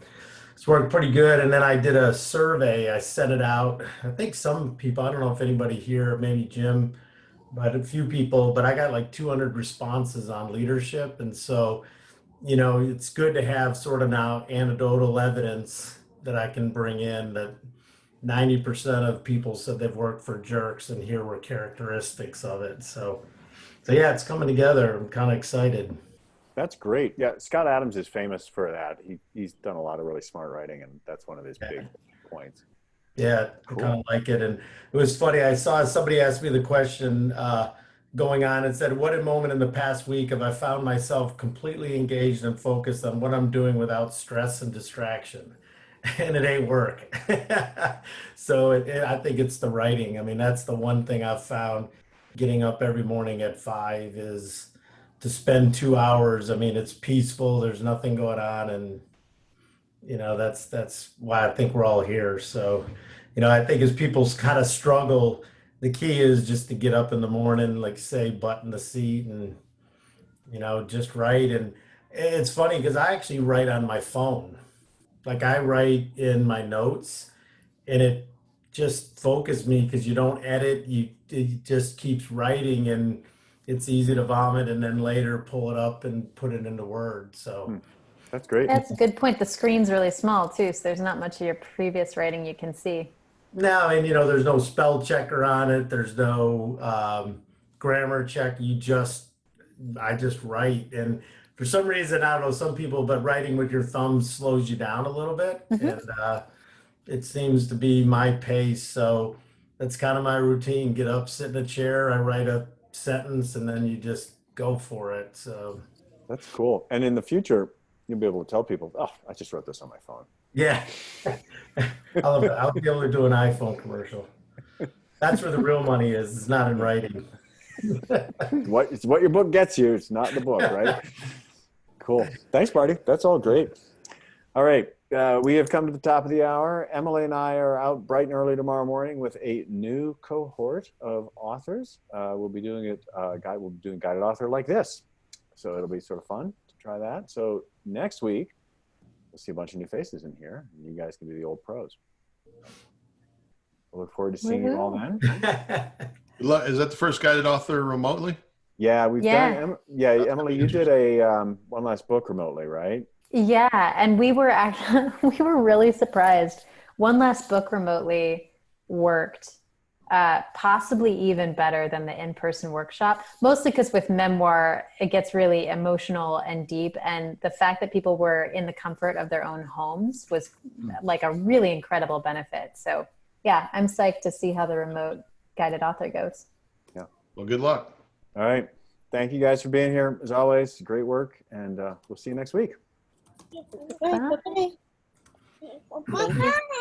it's worked pretty good. And then I did a survey. I sent it out. I think some people, I don't know if anybody here, maybe Jim, but a few people, but I got like 200 responses on leadership. And so, you know, it's good to have sort of now anecdotal evidence that I can bring in that 90% of people said they've worked for jerks, and here were characteristics of it. So yeah, it's coming together. I'm kind of excited. That's great. Yeah, Scott Adams is famous for that. He's done a lot of really smart writing, and that's one of his big points. Yeah, I kind of like it. And it was funny. I saw somebody ask me the question going on and said, what moment in the past week have I found myself completely engaged and focused on what I'm doing without stress and distraction? And it ain't work. So I think it's the writing. I mean, that's the one thing I've found getting up every morning at 5 is to spend 2 hours. I mean, it's peaceful. There's nothing going on. And that's why I think we're all here. So, I think as people kind of struggle, the key is just to get up in the morning, like say, button the seat and just write. And it's funny because I actually write on my phone. Like I write in my notes, and it just focuses me because you don't edit. It just keeps writing, and it's easy to vomit and then later pull it up and put it into Word. So. That's great. That's a good point. The screen's really small too, so there's not much of your previous writing you can see. No, and there's no spell checker on it. There's no grammar check. I just write. And for some reason, I don't know, some people, but writing with your thumbs slows you down a little bit. And it seems to be my pace. So that's kind of my routine. Get up, sit in a chair, I write a sentence, and then you just go for it. So that's cool. And in the future, you'll be able to tell people, oh, I just wrote this on my phone. Yeah. I'll be able to do an iPhone commercial. That's where the real money is. It's not in writing. It's what your book gets you. It's not the book, right? Cool. Thanks, Marty. That's all great. All right. We have come to the top of the hour. Emily and I are out bright and early tomorrow morning with a new cohort of authors. We'll be doing guided author like this. So it'll be sort of fun to try that. So next week, we'll see a bunch of new faces in here, and you guys can be the old pros. I look forward to seeing you all then. Is that the first guided author remotely? Yeah, we've done. Yeah, Emily, you did a One Last Book remotely, right? Yeah, and we were really surprised. One Last Book remotely worked possibly even better than the in-person workshop, mostly because with memoir, it gets really emotional and deep. And the fact that people were in the comfort of their own homes was like a really incredible benefit. So yeah, I'm psyched to see how the remote guided author goes. Yeah. Well, good luck. All right. Thank you guys for being here. As always, great work. And we'll see you next week. Bye. Bye. Bye.